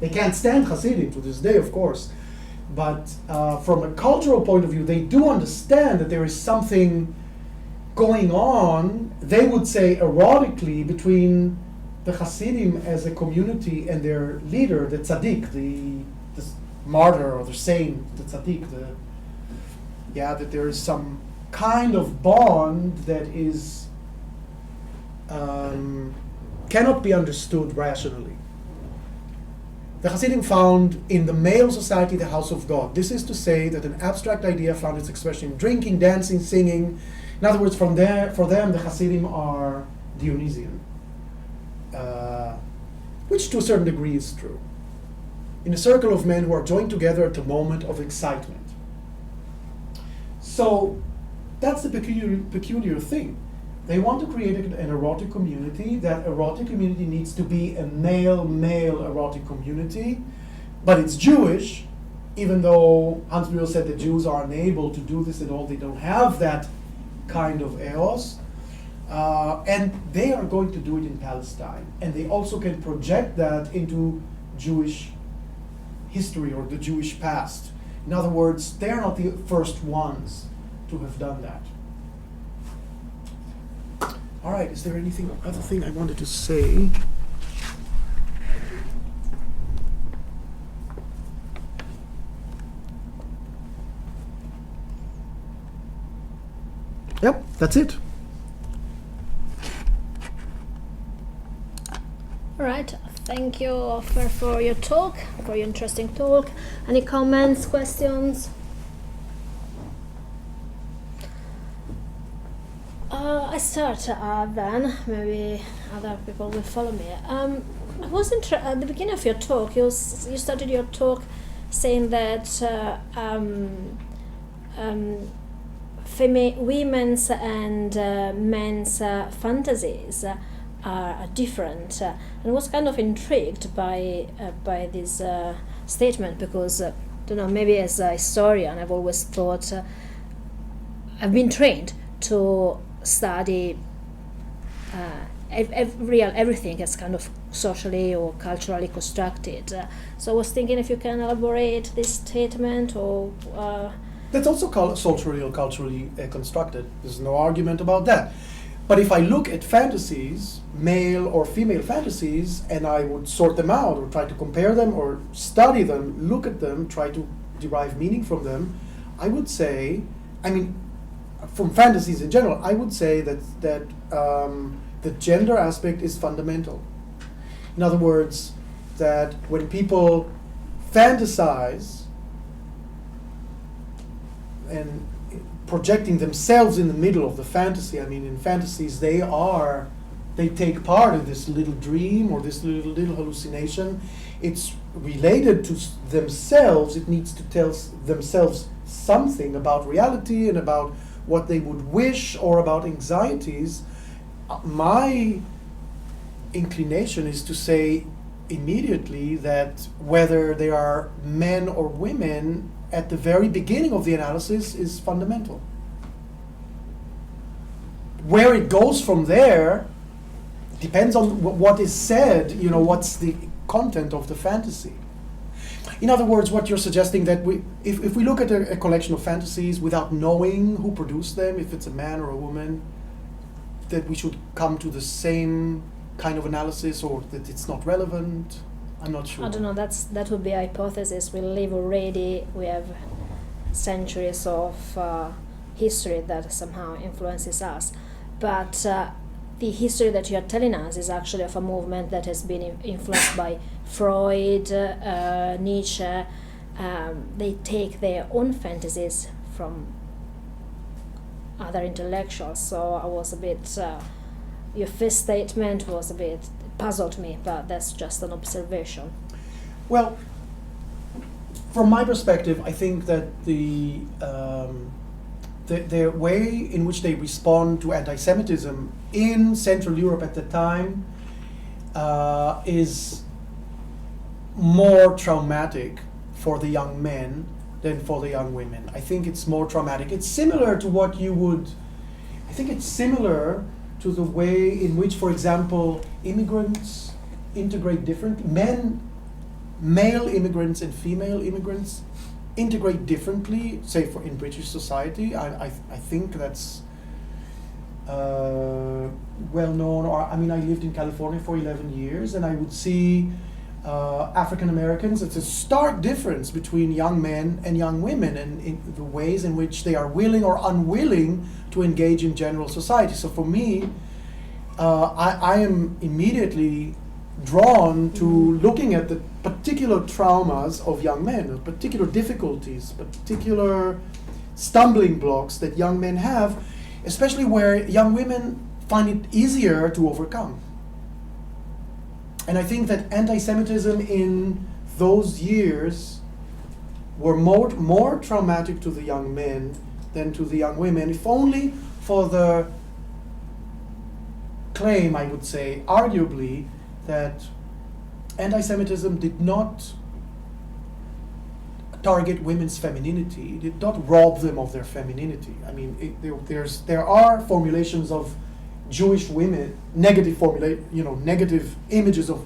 they can't stand Hasidim to this day, of course, but from a cultural point of view, they do understand that there is something going on, they would say erotically, between the Hasidim as a community and their leader, the tzaddik, the martyr or the saint, the tzaddik, that there is some kind of bond that is cannot be understood rationally. The Hasidim found in the male society the house of God. This is to say that an abstract idea found its expression in drinking, dancing, singing. In other words, for them, the Hasidim are Dionysian, which to a certain degree is true. In a circle of men who are joined together at a moment of excitement. So that's the peculiar thing. They want to create an erotic community. That erotic community needs to be a male erotic community, but it's Jewish, even though Hans Briel said the Jews are unable to do this at all. They don't have that kind of eros. And they are going to do it in Palestine. And they also can project that into Jewish history or the Jewish past. In other words, they are not the first ones to have done that. All right, is there anything other thing I wanted to say? Yep, that's it. All right, thank you, Ofer, for your talk, for your interesting talk. Any comments, questions? I start then, maybe other people will follow me. I was at the beginning of your talk, you started your talk saying that women's and men's fantasies are different. And I was kind of intrigued by this statement because, I don't know, maybe as a historian, I've always thought, I've been trained to study everything as kind of socially or culturally constructed. So I was thinking if you can elaborate this statement or... That's also socially or culturally constructed. There's no argument about that. But if I look at fantasies, male or female fantasies, and I would sort them out or try to compare them or study them, look at them, try to derive meaning from them, I would say, from fantasies in general, I would say that the gender aspect is fundamental. In other words, that when people fantasize and projecting themselves in the middle of the fantasy, in fantasies they take part in this little dream or this little hallucination. It's related to themselves. It needs to tell themselves something about reality and about what they would wish or about anxieties. My inclination is to say immediately that whether they are men or women, at the very beginning of the analysis is fundamental. Where it goes from there depends on what is said, what's the content of the fantasy. In other words, what you're suggesting that if we look at a collection of fantasies without knowing who produced them, if it's a man or a woman, that we should come to the same kind of analysis or that it's not relevant? I'm not sure. I don't know, that would be a hypothesis. We have centuries of history that somehow influences us. But the history that you are telling us is actually of a movement that has been influenced by Freud, Nietzsche. They take their own fantasies from other intellectuals. So I was a bit, your first statement was a bit, puzzled me, but that's just an observation. Well, from my perspective, I think that the way in which they respond to anti-Semitism in Central Europe at the time is more traumatic for the young men than for the young women. I think it's more traumatic. It's similar to to the way in which, for example, immigrants integrate differently. Male immigrants and female immigrants integrate differently, say in British society. I think that's well known. I lived in California for 11 years, and I would see African Americans. It's a stark difference between young men and young women, and in the ways in which they are willing or unwilling to engage in general society. So for me, I am immediately drawn to looking at the particular traumas of young men, particular difficulties, particular stumbling blocks that young men have, especially where young women find it easier to overcome. And I think that anti-Semitism in those years were more traumatic to the young men than to the young women, if only for the claim, I would say, arguably, that anti-Semitism did not target women's femininity, did not rob them of their femininity. I mean, there are formulations of Jewish women, negative images of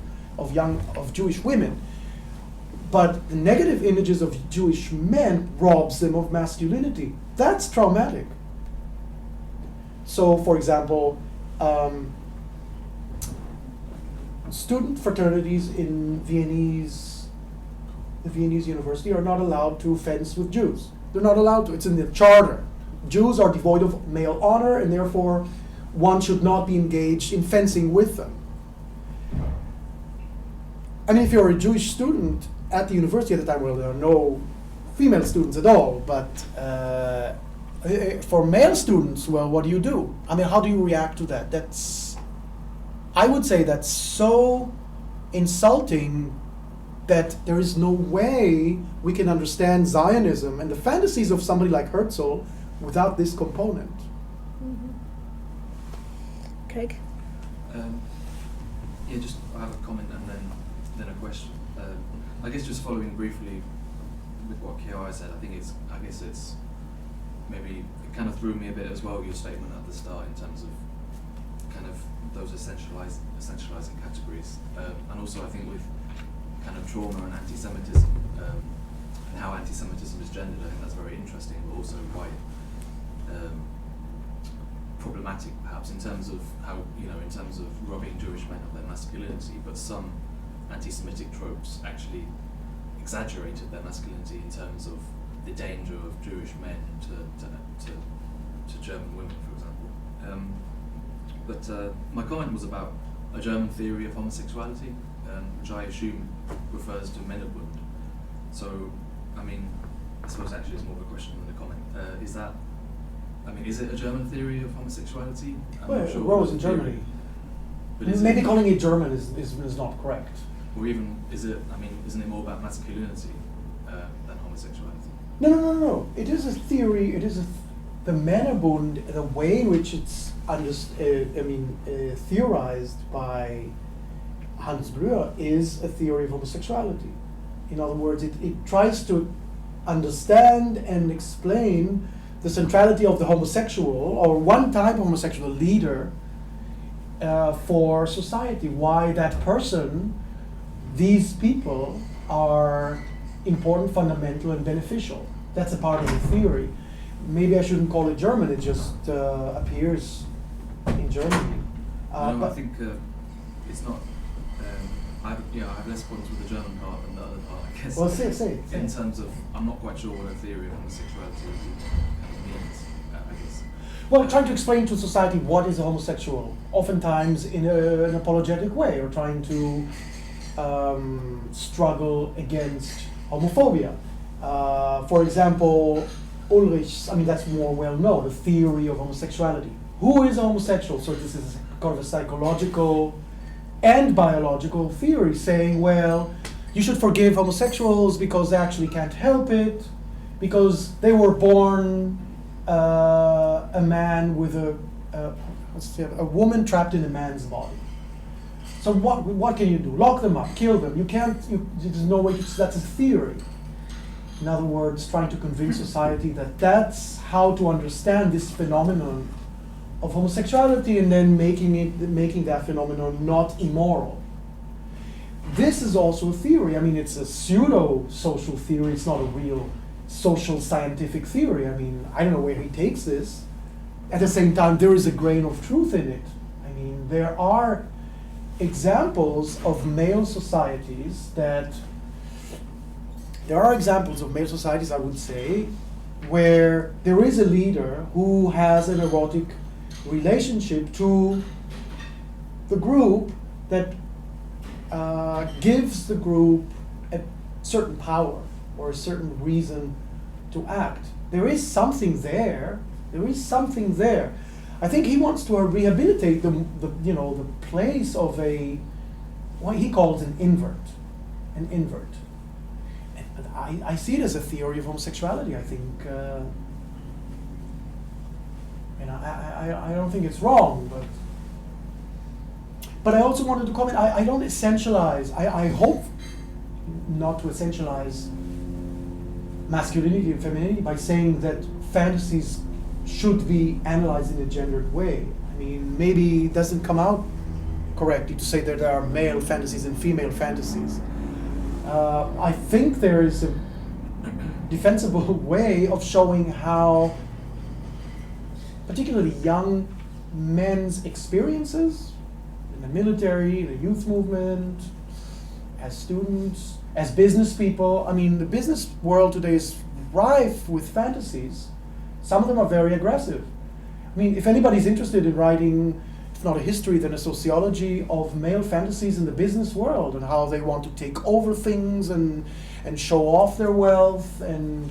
Jewish women, but the negative images of Jewish men robs them of masculinity. That's traumatic. So, for example, student fraternities in the Viennese University are not allowed to fence with Jews. They're not allowed to. It's in the charter. Jews are devoid of male honor, and therefore one should not be engaged in fencing with them. I mean, if you're a Jewish student at the university at the time, well, there are no female students at all, but for male students, well, what do you do? I mean, how do you react to that? I would say that's so insulting that there is no way we can understand Zionism and the fantasies of somebody like Herzl without this component. Mm-hmm. Craig? Yeah, just I have a comment and then a question. I guess just following briefly with what Kiara said, I guess it's maybe it kind of threw me a bit as well, your statement at the start in terms of kind of those essentializing categories, and also I think with kind of trauma and anti-Semitism and how anti-Semitism is gendered, I think that's very interesting, but also quite problematic perhaps in terms of how, in terms of robbing Jewish men of their masculinity, but some anti-Semitic tropes actually exaggerated their masculinity in terms of the danger of Jewish men to German women, for example. But my comment was about a German theory of homosexuality, which I assume refers to Mannerbund. So, I mean, I suppose actually it's more of a question than a comment. Is it a German theory of homosexuality? Well, it rose in Germany. Maybe calling it German is not correct. Or even, isn't it more about masculinity than homosexuality? No. It is a theory, the Mannerbund, the way in which it's theorized by Hans Breuer is a theory of homosexuality. In other words, it tries to understand and explain the centrality of the homosexual, or one type of homosexual leader for society, why that person, these people are important, fundamental, and beneficial. That's a part of the theory. Maybe I shouldn't call it German, it just appears in Germany. I think it's not. I have less problems with the German part than the other part, I guess. Well, say. In terms of, I'm not quite sure what a theory of homosexuality kind of means, I guess. Well, trying to explain to society what is a homosexual, oftentimes in an apologetic way, or trying to struggle against homophobia. For example, Ulrich's, that's more well known, the theory of homosexuality. Who is homosexual? So this is kind of a psychological and biological theory saying, well, you should forgive homosexuals because they actually can't help it, because they were born a man with a woman trapped in a man's body. So what can you do? Lock them up, kill them. You can't. There's no way. That's a theory. In other words, trying to convince society that that's how to understand this phenomenon of homosexuality, and then making that phenomenon not immoral. This is also a theory. It's a pseudo-social theory. It's not a real social scientific theory. I don't know where he takes this. At the same time, there is a grain of truth in it. There are examples of male societies I would say, where there is a leader who has an erotic relationship to the group that gives the group a certain power or a certain reason to act. There is something there. There is something there. I think he wants to rehabilitate the place of what he calls an invert. And I see it as a theory of homosexuality. I think, I don't think it's wrong, but I also wanted to comment. I don't essentialize. I hope not to essentialize masculinity and femininity by saying that fantasies should be analyzed in a gendered way. I mean, maybe it doesn't come out correctly to say that there are male fantasies and female fantasies. I think there is a defensible way of showing how particularly young men's experiences in the military, the youth movement, as students, as business people. I mean, the business world today is rife with fantasies. Some of them are very aggressive. I mean, if anybody's interested in writing, if not a history, then a sociology of male fantasies in the business world and how they want to take over things and show off their wealth and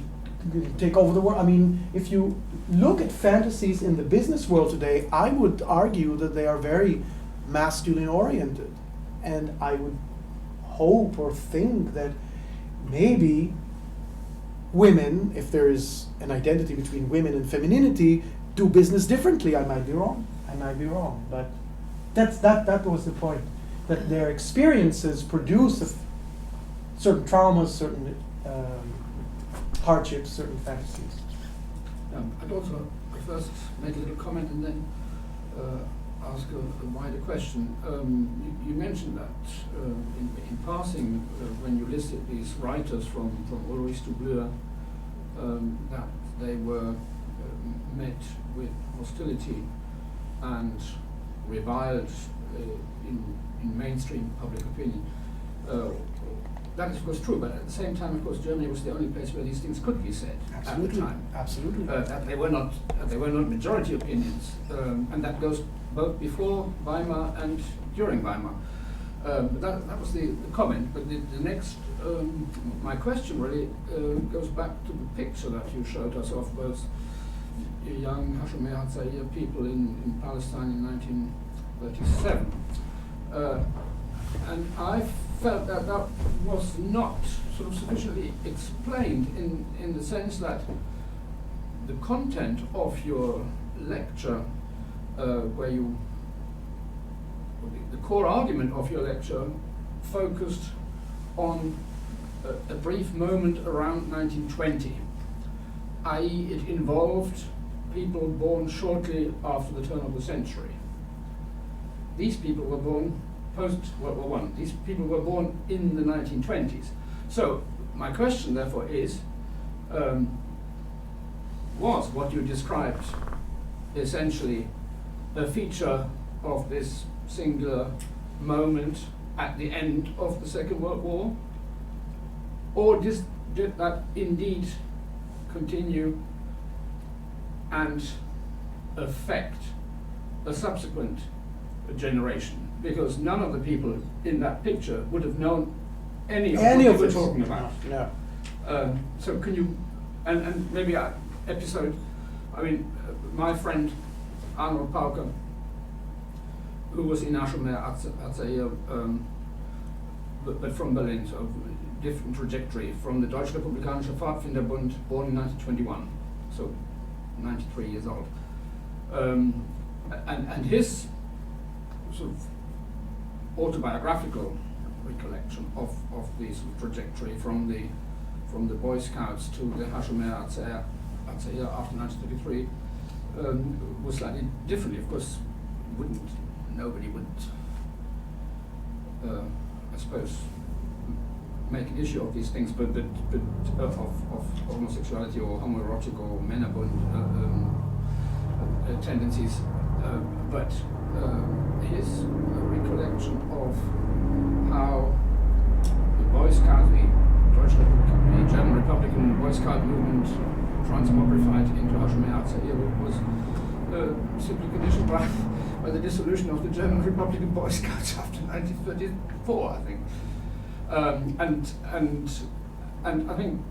take over the world. I mean, if you look at fantasies in the business world today, I would argue that they are very masculine oriented. And I would hope or think that maybe women, if there is an identity between women and femininity, do business differently. I might be wrong, but that was the point, that their experiences produce certain traumas, certain hardships, certain fantasies. I'd also first make a little comment and then ask a wider question. You mentioned that in passing when you listed these writers from Ulrich to Bleu, that they were met with hostility and reviled in mainstream public opinion. That is of course true, but at the same time, of course, Germany was the only place where these things could be said at the time. Absolutely. That they were not majority opinions, and that goes both before Weimar and during Weimar. That was the comment. But the next, my question really goes back to the picture that you showed us of those young Hashomer Hatzair people in Palestine in 1937, and I felt that was not sort of sufficiently explained in the sense that the content of your lecture, the core argument of your lecture focused on a brief moment around 1920, i.e. it involved people born shortly after the turn of the century. These people were born post-World War I. These people were born in the 1920s. So my question, therefore, is, was what you described essentially a feature of this singular moment at the end of the Second World War? Or did that indeed continue and affect a subsequent generation? Because none of the people in that picture would have known any of what you were talking about. No. So can you, and maybe an episode, I mean, my friend Arnold Pauker, who was in Hashomer Hatzair, but from Berlin, so different trajectory, from the Deutsche Republikanische Pfadfinderbund, born in 1921, so 93 years old. And his sort of autobiographical recollection of the sort of trajectory from the Boy Scouts to the Hashomer Hatzair after 1933 was slightly differently. Of course, nobody would, I suppose, make an issue of these things, but of homosexuality or homoerotic or Mannerbund tendencies, but his recollection of how the Boy Scout, the German Republican Boy Scout movement transmogrified into Hashomer Hatzair was simply conditioned by the dissolution of the German Republican Boy Scouts after 1934, I think. And I think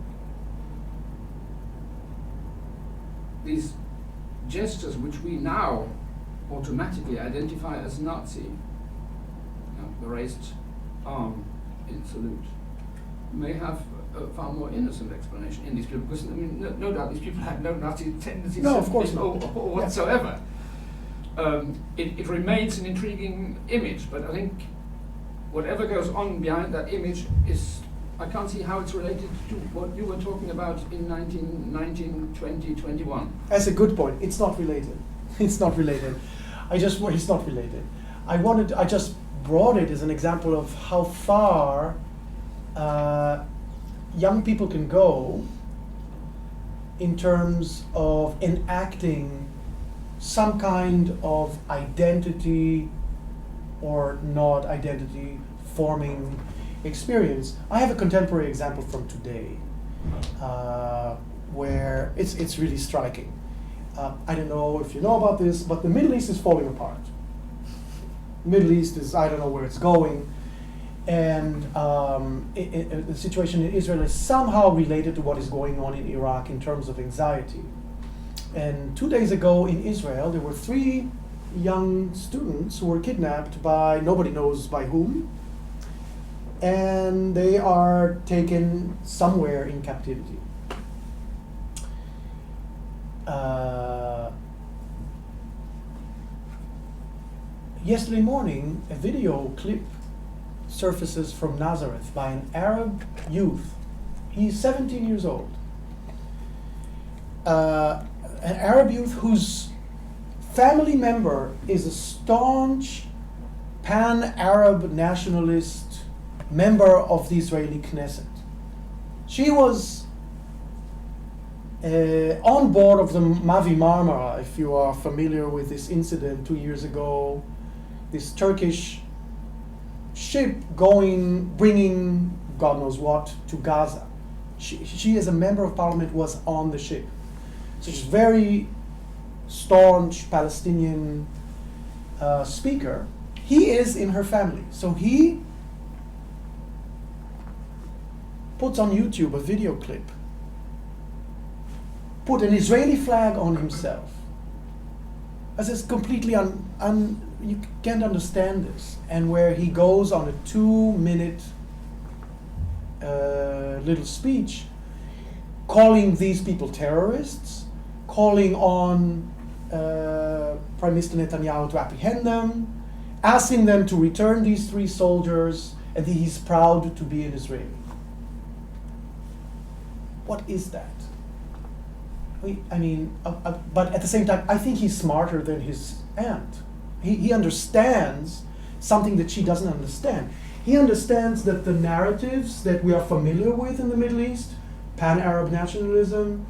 these gestures which we now automatically identify as Nazi, the raised arm in salute, may have a far more innocent explanation in these people, because I mean, no doubt these people had no Nazi tendencies No, of course not. or whatsoever. It remains an intriguing image, but I think whatever goes on behind that image is, I can't see how it's related to what you were talking about in 1919, 20, 21. That's a good point. It's not related. It's not related. It's not related. I just brought it as an example of how far young people can go in terms of enacting some kind of identity or not identity forming experience. I have a contemporary example from today where it's really striking. I don't know if you know about this, but the Middle East is falling apart. Middle East is, I don't know where it's going. And the situation in Israel is somehow related to what is going on in Iraq in terms of anxiety. And 2 days ago in Israel, there were 3 young students who were kidnapped by nobody knows by whom. And they are taken somewhere in captivity. Yesterday morning, a video clip surfaces from Nazareth by an Arab youth. He's 17 years old. An Arab youth whose family member is a staunch pan-Arab nationalist member of the Israeli Knesset. She was on board of the Mavi Marmara, if you are familiar with this incident 2 years ago, this Turkish ship bringing God knows what to Gaza. She as a member of parliament was on the ship. So she's very staunch Palestinian speaker. He is in her family. So he puts on YouTube a video clip, put an Israeli flag on himself. As it's completely you can't understand this. And where he goes on a 2-minute little speech calling these people terrorists, calling on Prime Minister Netanyahu to apprehend them, asking them to return these 3 soldiers, and he's proud to be an Israeli. What is that? But at the same time, I think he's smarter than his aunt. He understands something that she doesn't understand. He understands that the narratives that we are familiar with in the Middle East, pan-Arab nationalism,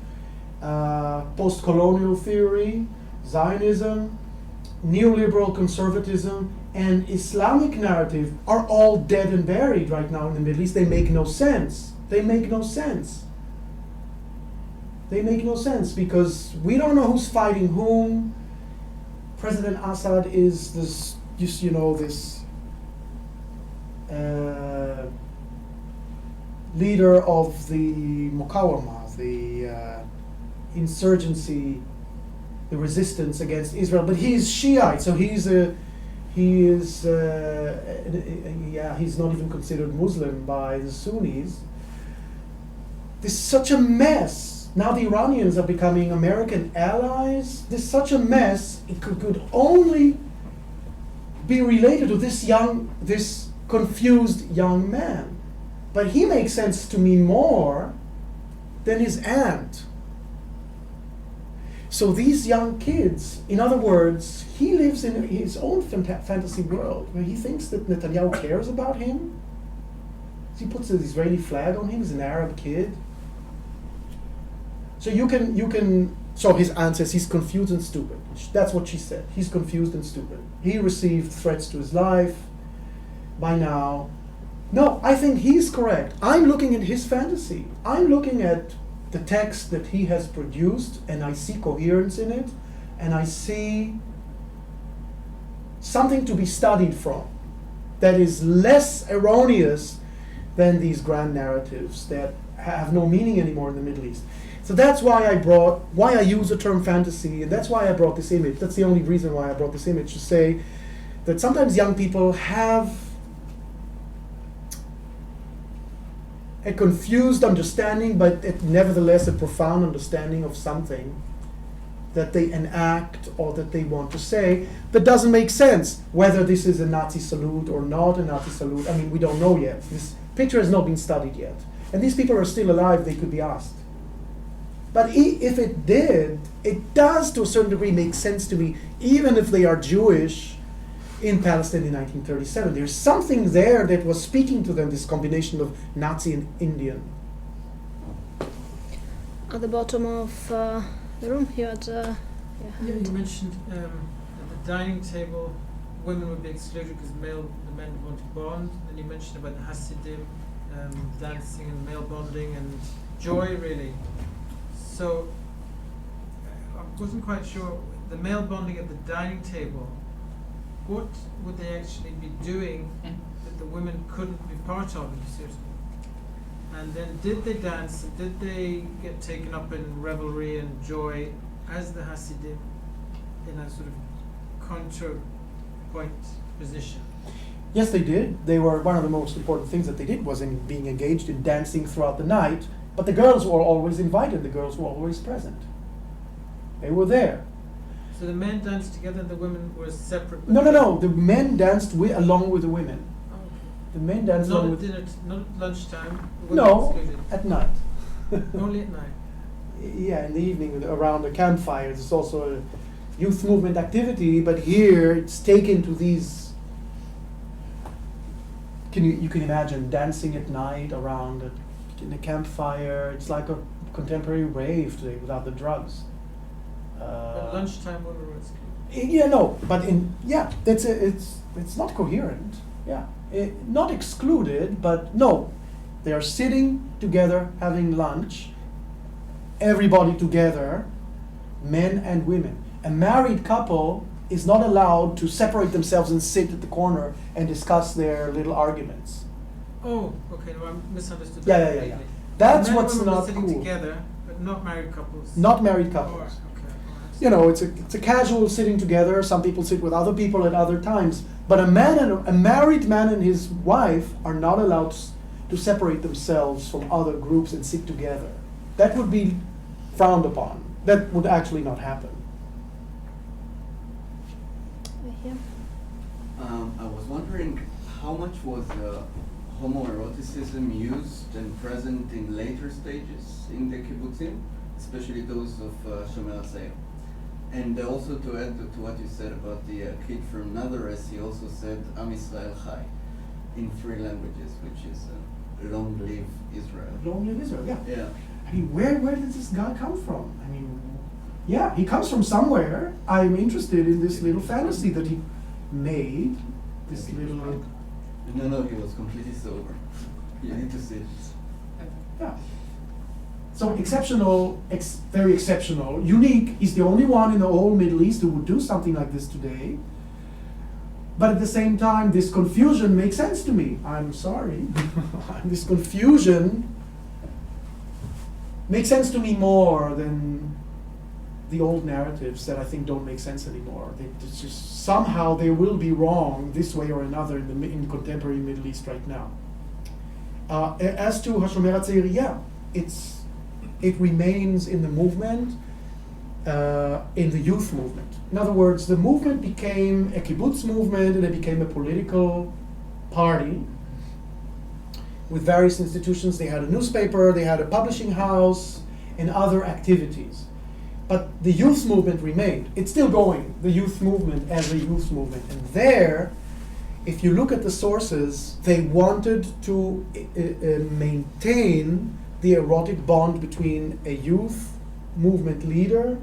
post-colonial theory, Zionism, neoliberal conservatism, and Islamic narrative are all dead and buried right now in the Middle East. They make no sense. They make no sense. They make no sense because we don't know who's fighting whom. President Assad is this leader of the Muqawama, the insurgency, the resistance against Israel. But he's Shiite, so he's not even considered Muslim by the Sunnis. There's such a mess. Now the Iranians are becoming American allies. There's such a mess. It could only be related to this confused young man. But he makes sense to me more than his aunt. So these young kids, in other words, he lives in his own fantasy world where he thinks that Netanyahu cares about him. He puts an Israeli flag on him. He's an Arab kid. So so his aunt says he's confused and stupid. That's what she said. He's confused and stupid. He received threats to his life by now. No, I think he's correct. I'm looking at his fantasy. I'm looking at the text that he has produced, and I see coherence in it, and I see something to be studied from that is less erroneous than these grand narratives that have no meaning anymore in the Middle East. So that's why I use the term fantasy, and that's why I brought this image. That's the only reason why I brought this image, to say that sometimes young people have a confused understanding, but nevertheless a profound understanding of something that they enact or that they want to say that doesn't make sense. Whether this is a Nazi salute or not a Nazi salute, I mean, we don't know yet. This picture has not been studied yet. And these people are still alive, they could be asked. But if it did, it does to a certain degree make sense to me, even if they are Jewish in Palestine in 1937. There's something there that was speaking to them, this combination of Nazi and Indian. At the bottom of the room, you had your Yeah, hand. you mentioned at the dining table, women would be excluded because the men want to bond. And you mentioned about the Hasidim, dancing and male bonding and joy, really. So I wasn't quite sure, the male bonding at the dining table, what would they actually be doing that the women couldn't be part of, if you see what I mean? And then did they dance, and did they get taken up in revelry and joy as the Hasidim in a sort of counterpoint position? Yes, they did. They were, one of the most important things that they did was in being engaged in dancing throughout the night. But the girls were always invited. The girls were always present. They were there. So the men danced together and the women were separate? No. The men danced along with the women. Oh, okay. The men danced Not along at with... dinner, not at lunchtime? The women No, excluded. at night. Only at night? Yeah, in the evening around the campfire. It's also a youth movement activity, but here it's taken to these... You can imagine dancing at night around in a campfire. It's like a contemporary rave today without the drugs. At lunchtime women were excluded? Yeah, no, but it's not coherent. Yeah, not excluded, but no, they are sitting together having lunch, everybody together, men and women. A married couple is not allowed to separate themselves and sit at the corner and discuss their little arguments. Oh, okay, no, I misunderstood Yeah, that yeah, yeah, completely. That's Men and what's women were not sitting cool. together, but not married couples? Not married Oh, couples. okay. You know, it's a casual sitting together. Some people sit with other people at other times. But a married man and his wife are not allowed to separate themselves from other groups and sit together. That would be frowned upon. That would actually not happen. Here. I was wondering how much was homoeroticism used and present in later stages in the kibbutzim, especially those of Hashomer. And also to add to what you said about the kid from Nazareth, he also said Am Yisrael Chai in 3 languages, which is Long Live Israel. Long live Israel, yeah. Yeah. I mean, where did this guy come from? I mean, yeah, he comes from somewhere. I'm interested in this little fantasy that he made. This little... No, he was completely sober. You need to see it. Yeah. So exceptional, very exceptional, unique. He's the only one in the whole Middle East who would do something like this today. But at the same time, this confusion makes sense to me. I'm sorry. This confusion makes sense to me more than the old narratives that I think don't make sense anymore. It's just somehow they will be wrong this way or another in contemporary Middle East right now. As to Hashomer Hatzair, yeah, it remains in the movement, in the youth movement. In other words, the movement became a kibbutz movement and it became a political party with various institutions. They had a newspaper, they had a publishing house, and other activities. But the youth movement remained. It's still going, the youth movement as a youth movement. And there, if you look at the sources, they wanted to maintain the erotic bond between a youth movement leader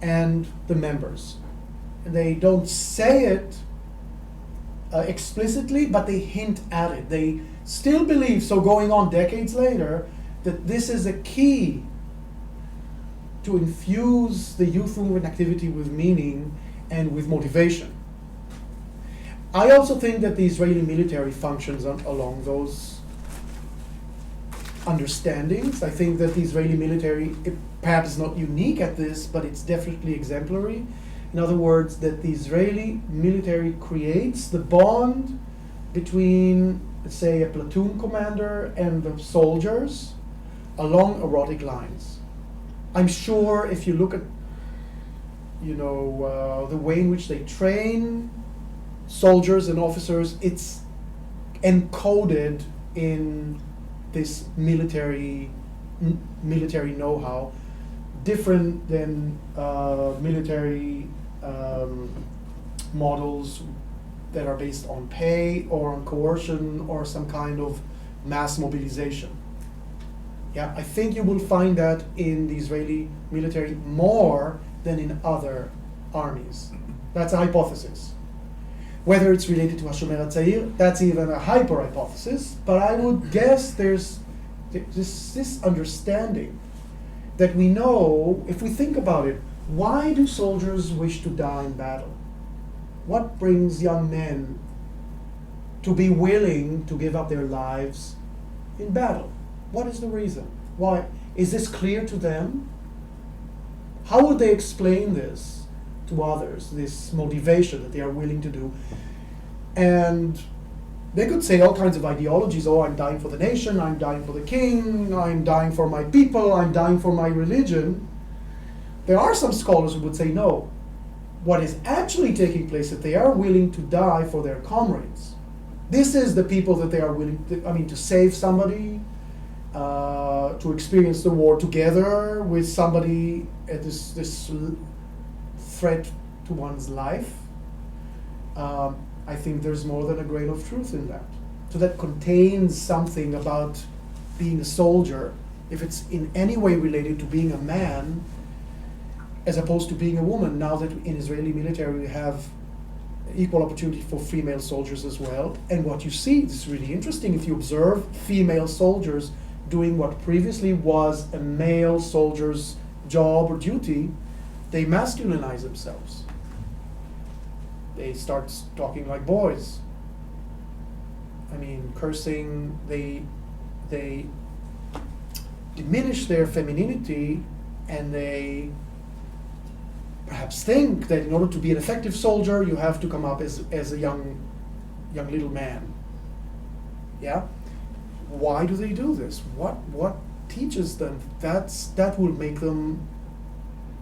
and the members. And they don't say it explicitly, but they hint at it. They still believe, so going on decades later, that this is a key to infuse the youth movement activity with meaning and with motivation. I also think that the Israeli military functions along those understandings. I think that the Israeli military, perhaps not unique at this, but it's definitely exemplary. In other words, that the Israeli military creates the bond between, let's say, a platoon commander and the soldiers along erotic lines. I'm sure if you look at, the way in which they train soldiers and officers, it's encoded in this military know-how, different than military models that are based on pay or on coercion or some kind of mass mobilization. Yeah, I think you will find that in the Israeli military more than in other armies. That's a hypothesis. Whether it's related to Hashomer Hatzair, that's even a hyper hypothesis, but I would guess there's this understanding that we know, if we think about it, why do soldiers wish to die in battle? What brings young men to be willing to give up their lives in battle? What is the reason? Why? Is this clear to them? How would they explain this to others, this motivation that they are willing to do? And they could say all kinds of ideologies. Oh, I'm dying for the nation, I'm dying for the king, I'm dying for my people, I'm dying for my religion. There are some scholars who would say no. What is actually taking place is that they are willing to die for their comrades. This is the people that they are willing to save somebody, to experience the war together with somebody at this threat to one's life. I think there's more than a grain of truth in that. So that contains something about being a soldier, if it's in any way related to being a man, as opposed to being a woman, now that in Israeli military we have equal opportunity for female soldiers as well. And what you see, this is really interesting, if you observe female soldiers doing what previously was a male soldier's job or duty, they masculinize themselves. They start talking like boys. I mean, cursing, they diminish their femininity, and they perhaps think that in order to be an effective soldier, you have to come up as a young little man. Yeah? Why do they do this? What teaches them that will make them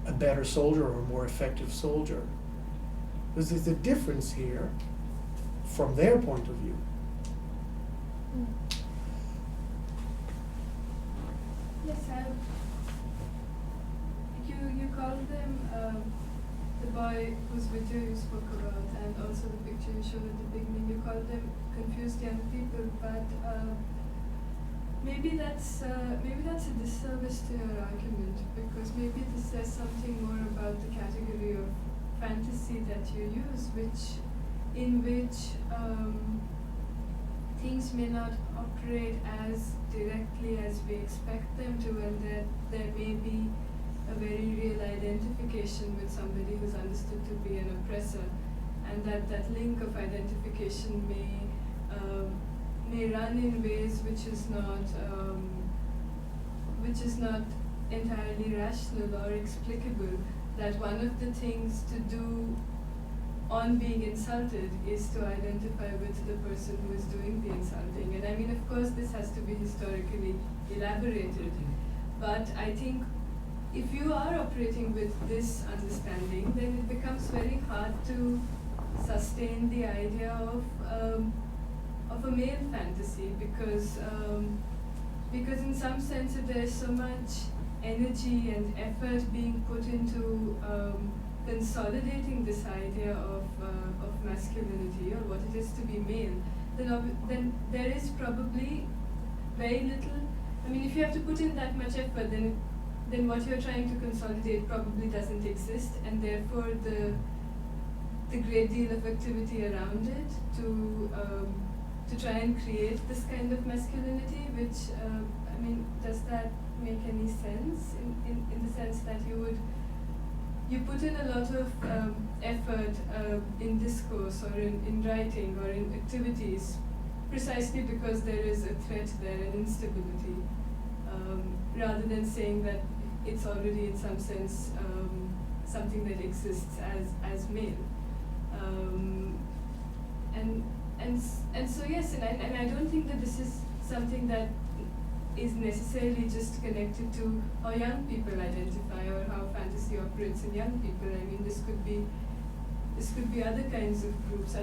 a better soldier or a more effective soldier? There's a difference here from their point of view. Yes, you called them the boy whose video you spoke about, and also the picture you showed at the beginning. You called them confused young people, but maybe that's a disservice to your argument, because maybe this says something more about the category of fantasy that you use, in which things may not operate as directly as we expect them to, and that there may be a very real identification with somebody who's understood to be an oppressor, and that link of identification may run in ways which is not entirely rational or explicable. That one of the things to do on being insulted is to identify with the person who is doing the insulting. And I mean, of course, this has to be historically elaborated, but I think if you are operating with this understanding, then it becomes very hard to sustain the idea of a male fantasy, because in some sense there's so much energy and effort being put into consolidating this idea of masculinity, or what it is to be male, then there is probably very little. I mean, if you have to put in that much effort, then what you're trying to consolidate probably doesn't exist, and therefore the great deal of activity around it to try and create this kind of masculinity, which I mean, does that make any sense in the sense that you put in a lot of effort in discourse or in writing or in activities precisely because there is a threat there, an instability, rather than saying that it's already in some sense something that exists as male. And so yes, and I don't think that this is something that is necessarily just connected to how young people identify or how fantasy operates in young people. I mean, this could be other kinds of groups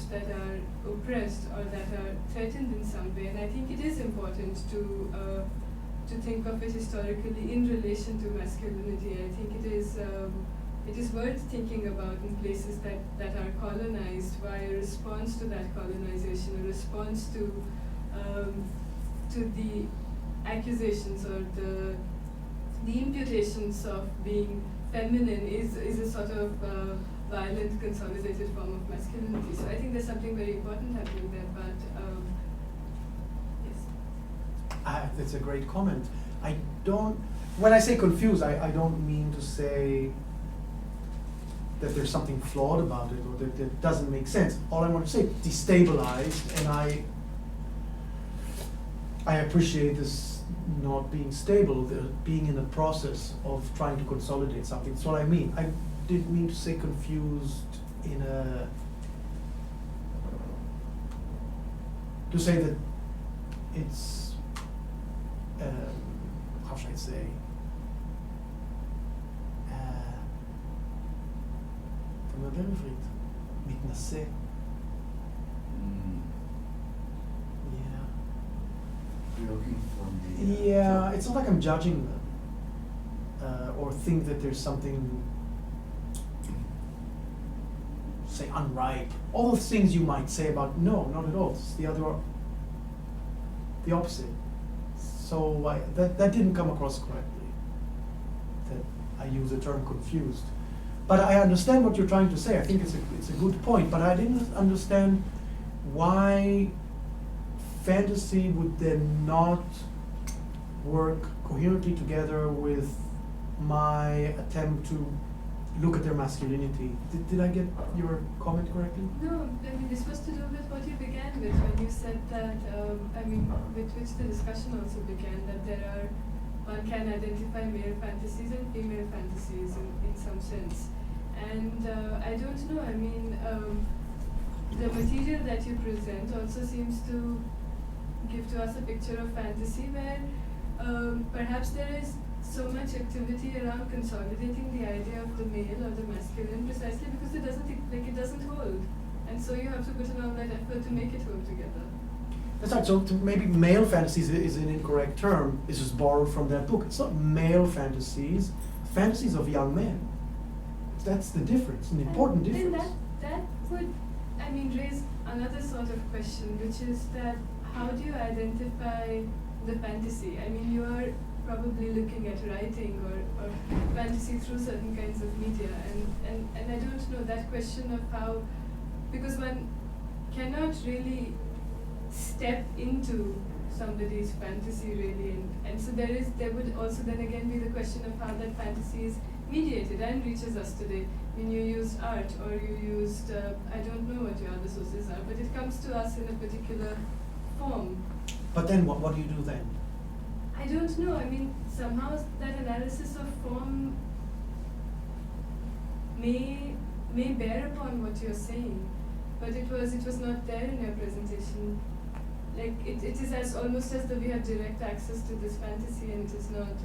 that are oppressed or that are threatened in some way. And I think it is important to think of it historically in relation to masculinity. I think it is worth thinking about in places that are colonized, why a response to that colonization, a response to the accusations or the imputations of being feminine is a sort of violent, consolidated form of masculinity. So I think there's something very important happening there, but yes. That's a great comment. When I say confused, I don't mean to say that there's something flawed about it or that it doesn't make sense. All I want to say, destabilized, and I appreciate this not being stable, being in the process of trying to consolidate something. That's what I mean. I didn't mean to say confused to say that it's, how should I say, מתנשא. Yeah, it's not like I'm judging them or think that there's something, say, unripe. All those things you might say about, no, not at all. It's the opposite. So that didn't come across correctly, that I use the term confused. But I understand what you're trying to say. I think it's a good point, but I didn't understand why fantasy would then not work coherently together with my attempt to look at their masculinity. Did I get your comment correctly? No, I mean, this was to do with what you began with when you said that, with which the discussion also began, that one can identify male fantasies and female fantasies in some sense. And I don't know, I mean, the material that you present also seems to give to us a picture of fantasy where perhaps there is so much activity around consolidating the idea of the male or the masculine precisely because it doesn't hold. And so you have to put in all that effort to make it hold together. That's right, so maybe male fantasies is an incorrect term. It's just borrowed from that book. It's not male fantasies, fantasies of young men. That's the difference, an important difference. Then that would, I mean, raise another sort of question, which is that how do you identify the fantasy? I mean, you are probably looking at writing or fantasy through certain kinds of media, and I don't know that question of how, because one cannot really step into somebody's fantasy really, and so there would also then again be the question of how that fantasy is mediated and reaches us today. I mean, you used art or you used, I don't know what your other sources are, but it comes to us in a particular form. But then what do you do then? I don't know. I mean, somehow that analysis of form may bear upon what you're saying, but it was not there in your presentation. Like it is as almost as though we have direct access to this fantasy, and it is not.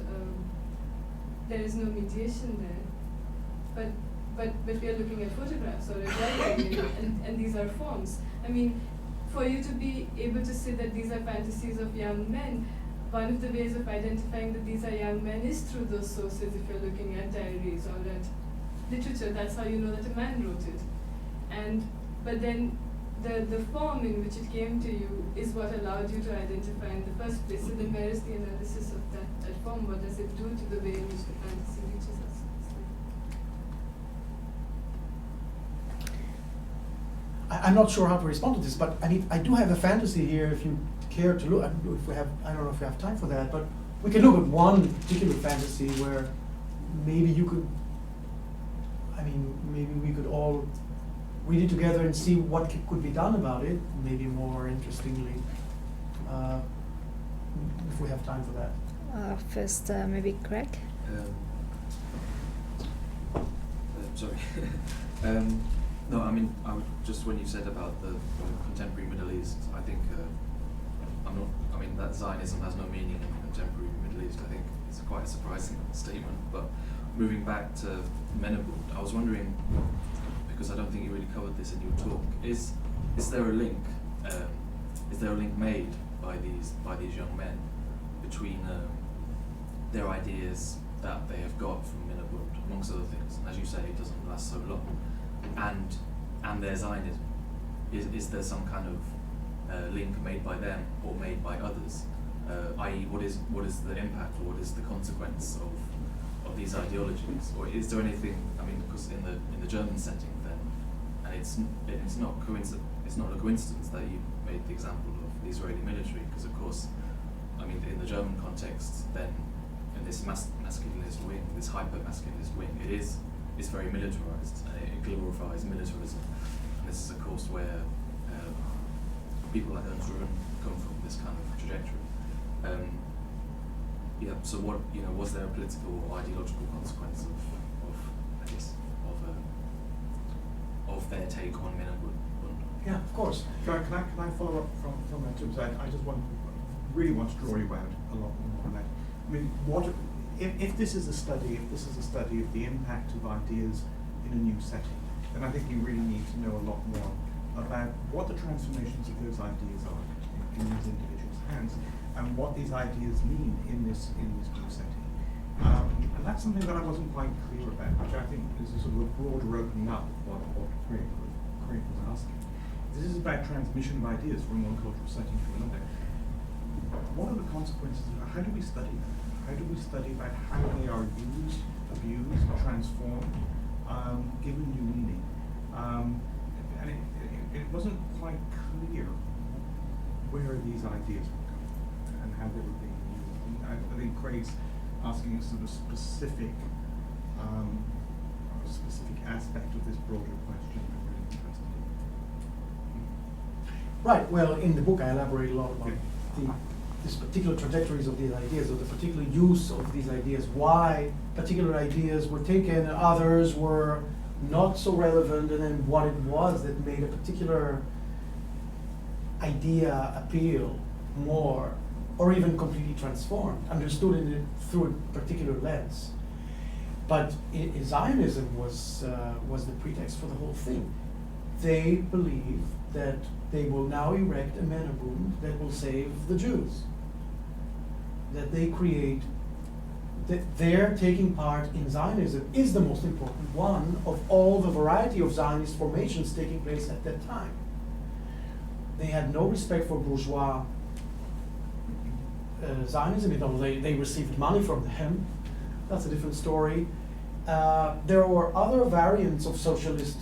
There is no mediation there. But we are looking at photographs or at writing, and these are forms. I mean, for you to be able to say that these are fantasies of young men, one of the ways of identifying that these are young men is through those sources. If you're looking at diaries or at literature, that's how you know that a man wrote it. But then the form in which it came to you is what allowed you to identify in the first place. So then where is the analysis of that form? What does it do to the way in which the fantasy reaches us? I'm not sure how to respond to this, but I do have a fantasy here if you care to look. I don't know if we have time for that, but we can look at one particular fantasy where maybe you could, maybe we could all read it together and see what could be done about it, maybe more interestingly, if we have time for that. First, maybe Greg? Sorry. No, I would just, when you said about the contemporary Middle East, I think that Zionism has no meaning in the contemporary Middle East. I think it's quite a surprising statement. But moving back to Mannerbund, I was wondering, because I don't think you really covered this in your talk, is there a link? Is there a link made by these young men between their ideas that they have got from Mannerbund, amongst other things, and as you say, it doesn't last so long, and their Zionism? Is there some kind of link made by them or made by others? I.e., what is the impact or what is the consequence of these ideologies? Or is there anything? Because in the German setting, then, and it's not a coincidence that you made the example of the Israeli military, because of course, in the German context, then in this masculinist wing, this hyper-masculinist wing, it's very militarized and it glorifies militarism. And this is a course where people like Ernst Ruhen come from this kind of trajectory. So what, was there a political or ideological consequence of their take on Mannerbund? Yeah, of course. Can I follow up from that too? Because I just really want to draw you out a lot more on that. If this is a study of the impact of ideas in a new setting, then I think you really need to know a lot more about what the transformations of those ideas are in these individuals' hands, and what these ideas mean in this new setting. And that's something that I wasn't quite clear about, which I think is a sort of a broader opening up of what Craig was asking. This is about transmission of ideas from one cultural setting to another. What are the consequences of that? How do we study that? How do we study about how they are used, abused, transformed, given new meaning? And it wasn't quite clear where these ideas were going and how they were being used. I think Craig's asking a sort of specific aspect of this broader question that we're interested in. Right. Well, in the book, I elaborate a lot about these particular trajectories of these ideas, or the particular use of these ideas, why particular ideas were taken, others were not so relevant, and then what it was that made a particular idea appeal more, or even completely transformed, understood through a particular lens. But Zionism was the pretext for the whole thing. They believe that they will now erect a Mannerbund that will save the Jews. That they create, that their taking part in Zionism is the most important one of all the variety of Zionist formations taking place at that time. They had no respect for bourgeois Zionism, even though they received money from them. That's a different story. There were other variants of socialist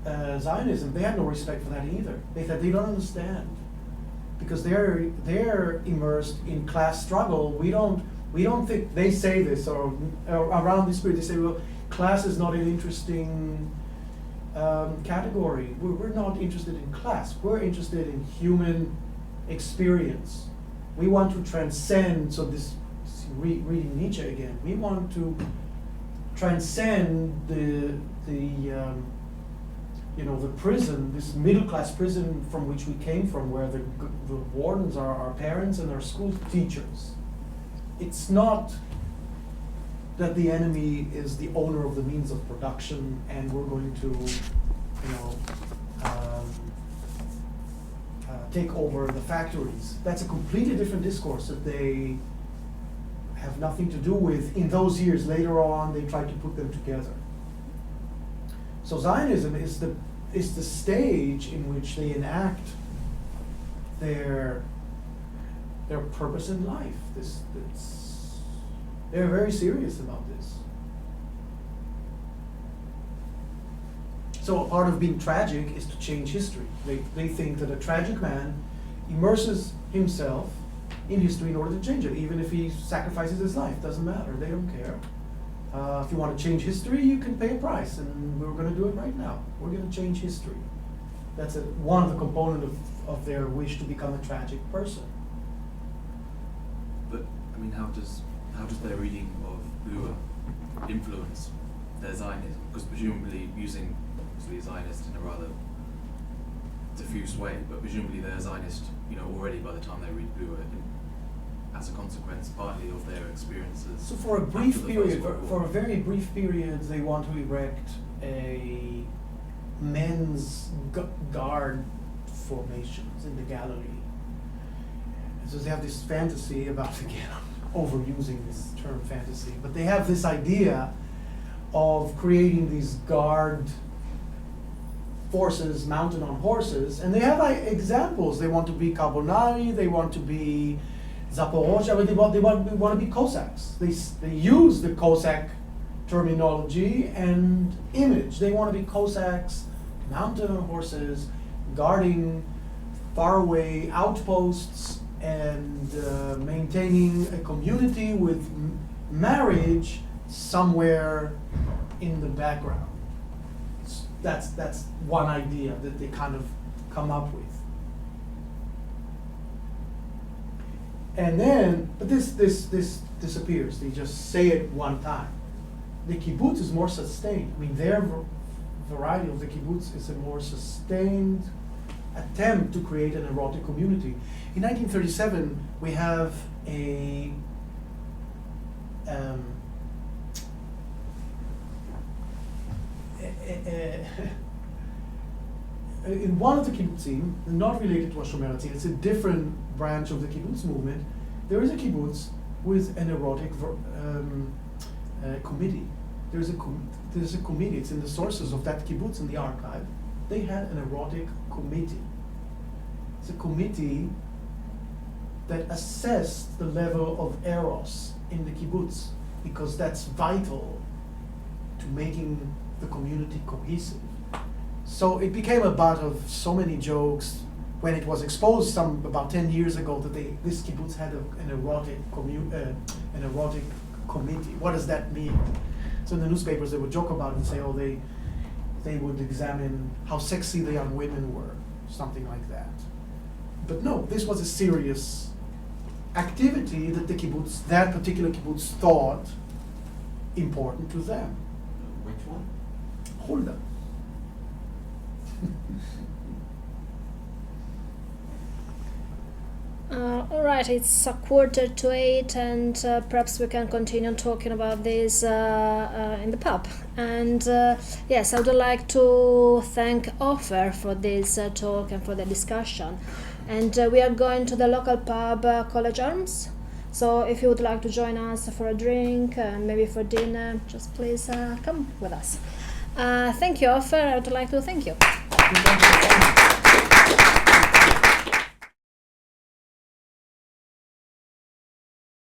Zionism. They had no respect for that either. They said they don't understand, because they're immersed in class struggle. We don't think, they say this, or around this period they say, well, class is not an interesting category. We're not interested in class. We're interested in human experience. We want to transcend. So this reading Nietzsche again. We want to transcend the prison, this middle class prison from which we came from, where the wardens are our parents and our school teachers. It's not that the enemy is the owner of the means of production and we're going to, take over the factories. That's a completely different discourse that they have nothing to do with. In those years, later on, they tried to put them together. So Zionism is the stage in which they enact their purpose in life. They're very serious about this. So a part of being tragic is to change history. They think that a tragic man immerses himself in history in order to change it. Even if he sacrifices his life, doesn't matter. They don't care. If you want to change history, you can pay a price, and we're going to do it right now. We're going to change history. That's one of the components of their wish to become a tragic person. But I mean, how does their reading of Blua influence their Zionism? Because presumably using Zionist in a rather diffuse way, but presumably they're Zionist, already by the time they read Blua, as a consequence partly of their experiences. So for a brief period, for a very brief period, they want to erect a men's guard formations in the Galilee. And so they have this fantasy about, again, overusing this term fantasy, but they have this idea of creating these guard forces mounted on horses, and they have examples. They want to be Carbonari, they want to be Zaporozhye, but they want to be Cossacks. They use the Cossack terminology and image. They want to be Cossacks mounted on horses, guarding faraway outposts and maintaining a community with marriage somewhere in the background. That's one idea that they kind of come up with. And then, but this disappears. They just say it one time. The kibbutz is more sustained. I mean, their variety of the kibbutz is a more sustained attempt to create an erotic community. In 1937, we have in one of the kibbutzim, not related to Hashomer, it's a different branch of the kibbutz movement, there is a kibbutz with an erotic committee. There's a committee, it's in the sources of that kibbutz in the archive. They had an erotic committee. It's a committee that assessed the level of eros in the kibbutz, because that's vital to making the community cohesive. So it became a butt of so many jokes when it was exposed about 10 years ago that this kibbutz had an erotic committee. What does that mean? So in the newspapers they would joke about it and say, oh, they would examine how sexy the young women were, something like that. But no, this was a serious activity that that particular kibbutz thought important to them. Which one? Hulda. All right, it's 7:45, and perhaps we can continue talking about this in the pub. And yes, I would like to thank Ofer for this talk and for the discussion. And we are going to the local pub, College Arms. So if you would like to join us for a drink and maybe for dinner, just please come with us. Thank you, Ofer. I would like to thank you.